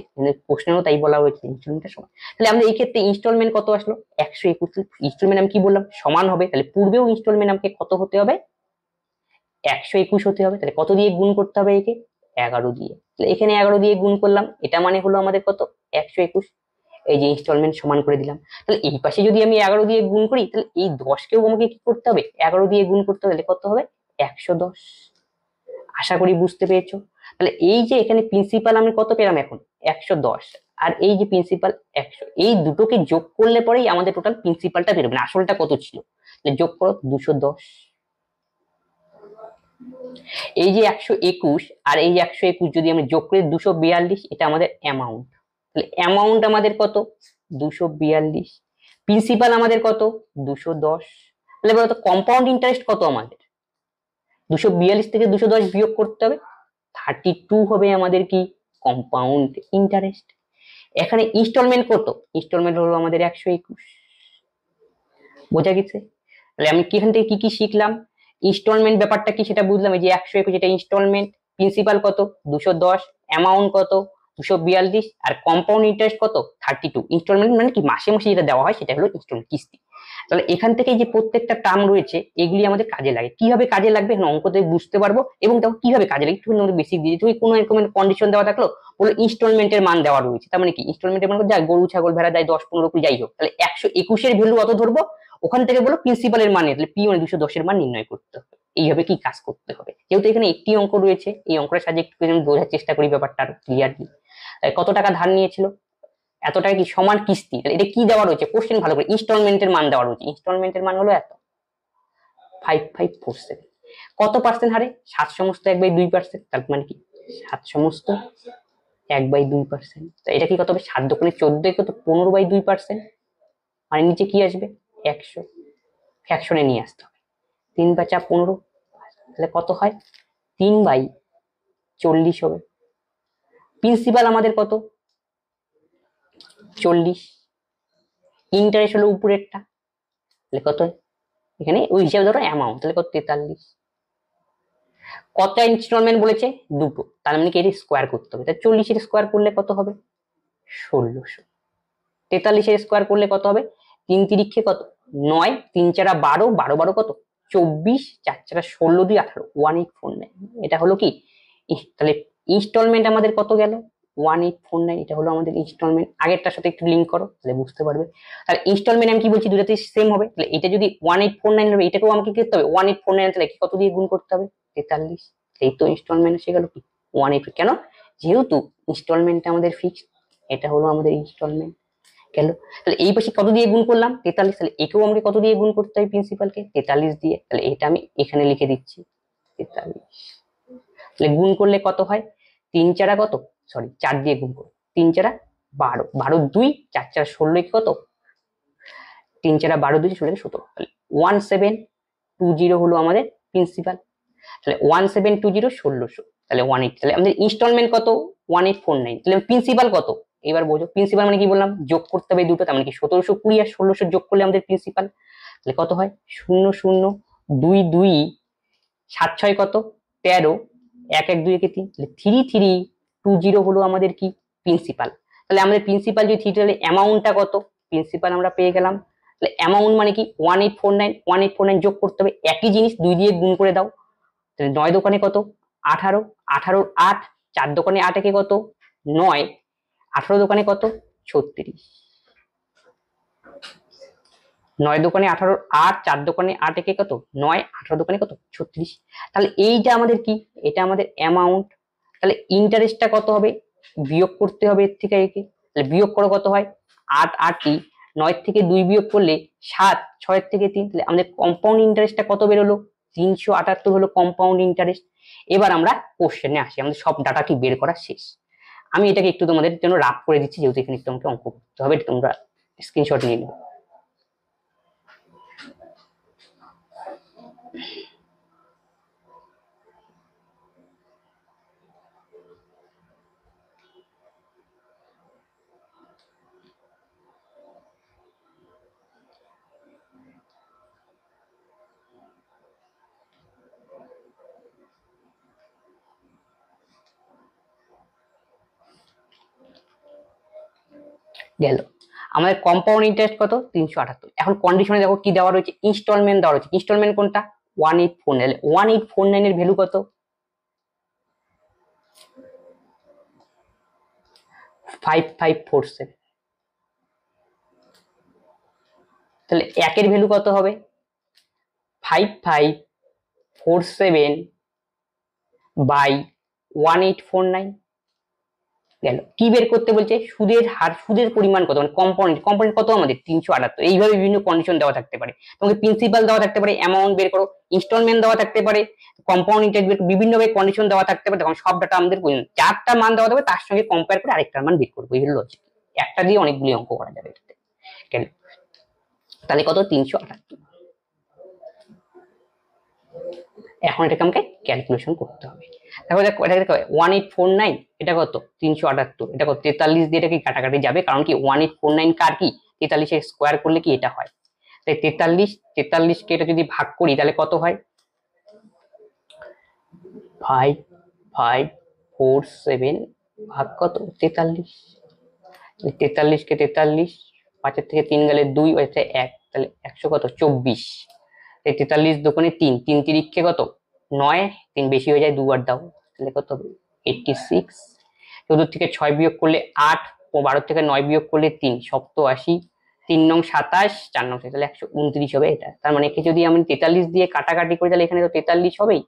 প্রশ্নেও তাই বলা হয়েছে ইনস্টলমেন্টটা সমান। তাহলে আমাদের এই ক্ষেত্রে ইনস্টলমেন্ট কত আসলো? 121। ইনস্টলমেন্ট আমি কি বললাম? সমান হবে। তাহলে পূর্বেও ইনস্টলমেন্ট আমাকে কত হতে হবে? 121 হতে হবে। তাহলে কত দিয়ে গুণ করতে হবে? একে 11 দিয়ে। তাহলে এখানে 11 দিয়ে গুণ করলাম, এটা মানে হলো আমাদের কত? 121। এই যে ইনস্টলমেন্ট সমান করে দিলাম। তাহলে এই পাশে যদি আমি 11 দিয়ে গুণ করি, তাহলে এই 10 কেও আমাকে কি করতে হবে? 11 দিয়ে গুণ করতে হবে। কত হবে? 110। আশা করি বুঝতে পেরেছো। তাহলে এই যে এখানে প্রিন্সিপাল আমি কত পেলাম এখন? 110। আর এই যে প্রিন্সিপাল 100, এই দুটোকে যোগ করলে পরেই আমাদের টোটাল প্রিন্সিপালটা বেরোবে। না আসলটা কত ছিল? তাহলে যোগ করো 210। এই যে 121 আর এই যে 121 যদি আমি যোগ করি 242, এটা আমাদের অ্যামাউন্ট। তাহলে অ্যামাউন্ট আমাদের কত? 242। প্রিন্সিপাল আমাদের কত? 210। তাহলে বলতো কম্পাউন্ড ইন্টারেস্ট কত আমাদের? 242 থেকে 210 বিয়োগ করতে হবে, 32 হবে আমাদের কি? Compound interest. এখানে ইনস্টলমেন্ট কত? ইনস্টলমেন্ট হলো আমাদের 121। বোঝা গেছে? তাহলে আমি এখান থেকে কি কি শিখলাম? ইনস্টলমেন্ট ব্যাপারটা কি সেটা বুঝলাম। এই যে 121, এটা ইনস্টলমেন্ট। প্রিন্সিপাল কত? 210। অ্যামাউন্ট কত? 242, আর কম্পাউন্ড ইন্টারেস্ট কত 32। ইনস্টলমেন্ট মানে কি মাসে মাসে যেটা দেওয়া হয় সেটা হলো ইনস্টলমেন্ট, কিস্তি। তাহলে এখান থেকে যে প্রত্যেকটা টার্ম রয়েছে এগুলি আমাদের কাজে লাগে। কিভাবে কাজে লাগবে অঙ্কতে বুঝতে পারবো, এবং দেখো কিভাবে কাজে লাগে একটু আমাদের বেসিক দিয়ে। তুমি কোনো এরকম কন্ডিশন দেওয়া থাকলো, বলো ইনস্টলমেন্টের মান দেওয়া রয়েছে, তার মানে কি ইনস্টলমেন্টের মান যায় গরু ছাগল ভেড়া যায় 10-15 যাই হোক, তাহলে 121 এর ভ্যালু অত ধরবো, ওখান থেকে বলো প্রিন্সিপালের মান, তাহলে পি মানে 210 এর মান নির্ণয় করতে হবে। এইভাবে কি কাজ করতে হবে, যেহেতু এখানে একটি অঙ্ক রয়েছে, এই অঙ্কটার সাহায্যে একটু বোঝার চেষ্টা করি ব্যাপারটা আরো ক্লিয়ারলি। কত টাকা ধার নিয়েছিল, এত টাকা কি সমান কিস্তি, তাহলে এটা কি দেওয়া রয়েছে কোশ্চেন ভালো করে, ইনস্টলমেন্টের মান দেওয়া রয়েছে, ইনস্টলমেন্টের মান হলো এত 5547। কত পার্সেন্ট হারে 7 সমস্ত 1/2%, তার মানে কি 7 সমস্ত 1/2%। এটা কি কত হবে 7 দোকানে 14 কত 15/2%, মানে নিচে কি আসবে 100, ফ্র্যাকশনে নিয়ে আসতে হবে 3×5 = 15, তাহলে কত হয় 3/40 হবে। প্রিন্সিপাল আমাদের কত 40, ইন্টারেস্ট হলো উপরেরটা, তাহলে কত এখানে ওই হিসাবে ধরো অ্যামাউন্ট, তাহলে কত 43। কত ইনস্টলমেন্ট বলেছে দুটো, তার মানে কি এর স্কোয়ার করতে হবে, তাহলে 40 এর স্কোয়ার করলে কত হবে 1600। 43 এর স্কোয়ার করলে কত হবে 3 তিরিক্ষে কত 9, 3 4 12, 12 12 কত 24, 4 4 16, 2 18, 1849। এটা হলো কি তাহলে ইনস্টলমেন্ট আমাদের কত গেল 1849, এটা হলো আমাদের ইনস্টলমেন্ট। আগেরটার সাথে একটু লিঙ্ক করো তাহলে বুঝতে পারবে। তাহলে ইনস্টলমেন্ট আমি কি বলছি দুটাতে সেম হবে, তাহলে এটা যদি 1849 হবে এটাকেও আমাকে কি করতে হবে 1849, তাহলে কত দিয়ে গুণ করতে হবে 43। এই তো ইনস্টলমেন্ট এসে গেল কি 180, কেন যেহেতু ইনস্টলমেন্টটা আমাদের ফিক্সড, এটা হলো আমাদের ইনস্টলমেন্ট গেল। তাহলে এই পাশে কত দিয়ে গুণ করলাম 43, তাহলে একেও আমাকে কত দিয়ে গুণ করতে হবে প্রিন্সিপালকে 43 দিয়ে, তাহলে এটা আমি এখানে লিখে দিচ্ছি 43। তাহলে গুণ করলে কত হয় 3 4 কত সরি 4 দিয়ে গুণ করো 3 4 12, 12 2, 4 4 16 কত 3 4 12 2 16 17, তাহলে 1720 হলো আমাদের প্রিন্সিপাল। তাহলে 1720 1600, তাহলে 180, তাহলে আমাদের ইনস্টলমেন্ট কত 1849, তাহলে প্রিন্সিপাল কত এবার বোঝো। প্রিন্সিপাল মানে কি বললাম যোগ করতে হবে দুটো, তার মানে কি 1720 আর 1600 যোগ করলে আমাদের প্রিন্সিপাল, তাহলে কত হয় 0 0 2 2 7 6 কত 13, 1 1 2 3, তাহলে 3320 হলো আমাদের কি প্রিন্সিপাল। তাহলে আমাদের প্রিন্সিপাল যদি 3 তাহলে অ্যামাউন্টটা কত, প্রিন্সিপাল আমরা পেয়ে গেলাম। তাহলে অ্যামাউন্ট মানে কি 1849, 1849 যোগ করতে হবে, একই জিনিস 2 দিয়ে গুণ করে দাও, তাহলে 9 দোকানে কত 18, 18 8, 4 দোকানে 8 একে কত 9, 18 দোকানে কত 36, 9 দোকানে 18 8, 4 দোকানে 8 একে কত 9, 18 দোকানে কত 36। তাহলে এইটা আমাদের কি এটা আমাদের অ্যামাউন্ট। তাহলে ইন্টারেস্টটা কত হবে বিয়োগ করতে হবে এর থেকে একে, তাহলে বিয়োগ করো কত হয় 8 8, 9 থেকে 2 বিয়োগ করলে 7, 6 থেকে 3, তাহলে আমাদের কম্পাউন্ড ইন্টারেস্টটা কত বেরোলো 378 হলো কম্পাউন্ড ইন্টারেস্ট। এবার আমরা কোশ্চেনে আসি, আমাদের সব ডাটা কি বের করা শেষ। আমি এটাকে একটু তোমাদের জন্য রাফ করে দিচ্ছি, যেহেতু এখানে একটু আমাকে অঙ্ক করতে হবে, তোমরা স্ক্রিনশট নিয়ে নেবে। গেল আমাদের কম্পাউন্ড ইন্টারেস্ট কত 378। এখন কন্ডিশনে দেখো কি দেওয়া রয়েছে ইনস্টলমেন্ট দেওয়া রয়েছে, ইনস্টলমেন্ট কোনটা 1849, 1849 এর ভ্যালু কত 5547, তাহলে একের ভ্যালু কত হবে 5547 বাই 1849। গেল কি বের করতে বলছে সুদের হার, সুদের পরিমাণ কত, মানে কম্পোনেন্ট, কম্পোনেন্ট কত আমাদের 378। এইভাবে বিভিন্ন কন্ডিশন দেওয়া থাকতে পারে, তোমাকে প্রিন্সিপাল দেওয়া থাকতে পারে, অ্যামাউন্ট বের করো, ইনস্টলমেন্ট দেওয়া থাকতে পারে, কম্পাউন্ড ইন্টারেস্ট বিভিন্ন ভাবে কন্ডিশন দেওয়া থাকতে পারে, তখন সব ডাটা আমাদের চারটা মান দেওয়া থাকবে তার সঙ্গে কম্পেয়ার করে আরেকটার মান বের করবো, এই হলো লজিক। একটা দিয়ে অনেকগুলি অঙ্ক করা যাবে এটাতে। গেল তাহলে কত 378। এখন এটাকে আমাকে ক্যালকুলেশন করতে হবে। দেখো দেখো এটা দেখো 1849, এটা কত 378, এটা কত 43 দিয়ে এটা কি কাটাকাটি যাবে, কারণ কি 1849 কার কি 43 এর স্কোয়ার করলে কি এটা হয়, তাই 43 কে এটা যদি ভাগ করি তাহলে কত হয় 5547 ভাগ কত 43, 43কে 43, 5 থেকে 3 গেলে 2 হচ্ছে 1, তাহলে 100 কত 24। 43 দোকানে 3, 3 তিরিক্ষে কত 9, 3 বেশি হয়ে যায় 2 আর দাও, তাহলে কত হবে 86। 14 থেকে 6 বিয়োগ করলে 8, 12 থেকে 9 বিয়োগ করলে 3, 87, 3 নং 27, 4 নং, তাহলে 129 হবে এটা। তার মানে একে যদি আমি 43 দিয়ে কাটাকাটি করি তাহলে এখানে তো 43 হবেই,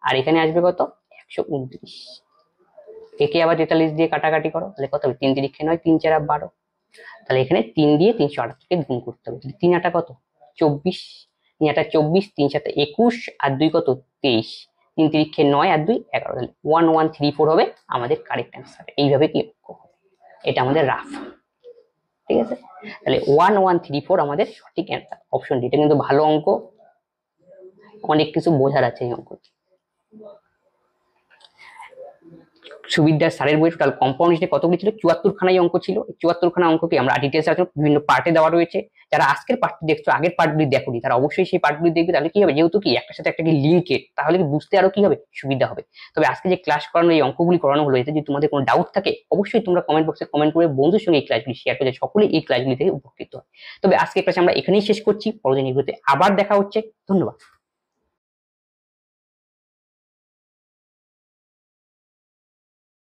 আর এখানে আসবে কত 129। একে আবার 43 দিয়ে কাটাকাটি করো তাহলে কত হবে 3 তিরিক্ষে 9, 3 4 12, তাহলে এখানে 3 দিয়ে 328 কে গুণ করতে হবে, 3 আটা কত 24, 3 আটা 24, 3 7 21, আর 2 কত 23, 3 তিরিক্ষে 9 আর 2 11, তাহলে 1134 হবে আমাদের কারেক্ট অ্যান্সার। এইভাবে কি এটা আমাদের রাফ, ঠিক আছে। তাহলে 1134 আমাদের সঠিক অ্যান্সার, অপশন ডি। এটা কিন্তু ভালো অঙ্ক, অনেক কিছু বোঝার আছে এই অঙ্ক। সুবিদ্যার স্যারের বই টোটাল কম্পাউন্ড কতগুলি ছিল 74 খানাই অঙ্ক ছিল। 74 খানা অঙ্ককে আমরা ডিটেলস আলোচনা বিভিন্ন পার্টে দেওয়া রয়েছে। যারা আজকের পার্টটি দেখছো আগের পার্টগুলি দেখোনি তারা অবশ্যই সেই পার্টগুলি দেখবে, তাহলে কি হবে যেহেতু কি একটার সাথে একটা কি লিঙ্কেড, তাহলে কি বুঝতে আরো কি হবে সুবিধা হবে। তবে আজকে যে ক্লাস করানো এই অঙ্কগুলি করানো হলো এতে যদি তোমাদের কোনো ডাউট থাকে অবশ্যই তোমরা কমেন্ট বক্সে কমেন্ট করে বন্ধুর সঙ্গে এই ক্লাসগুলি শেয়ার করে সকলেই এই ক্লাসগুলি থেকে উপকৃত হয়। তবে আজকে ক্লাস আমরা এখানেই শেষ করছি, পরবর্তী ভিডিওতে আবার দেখা হচ্ছে, ধন্যবাদ।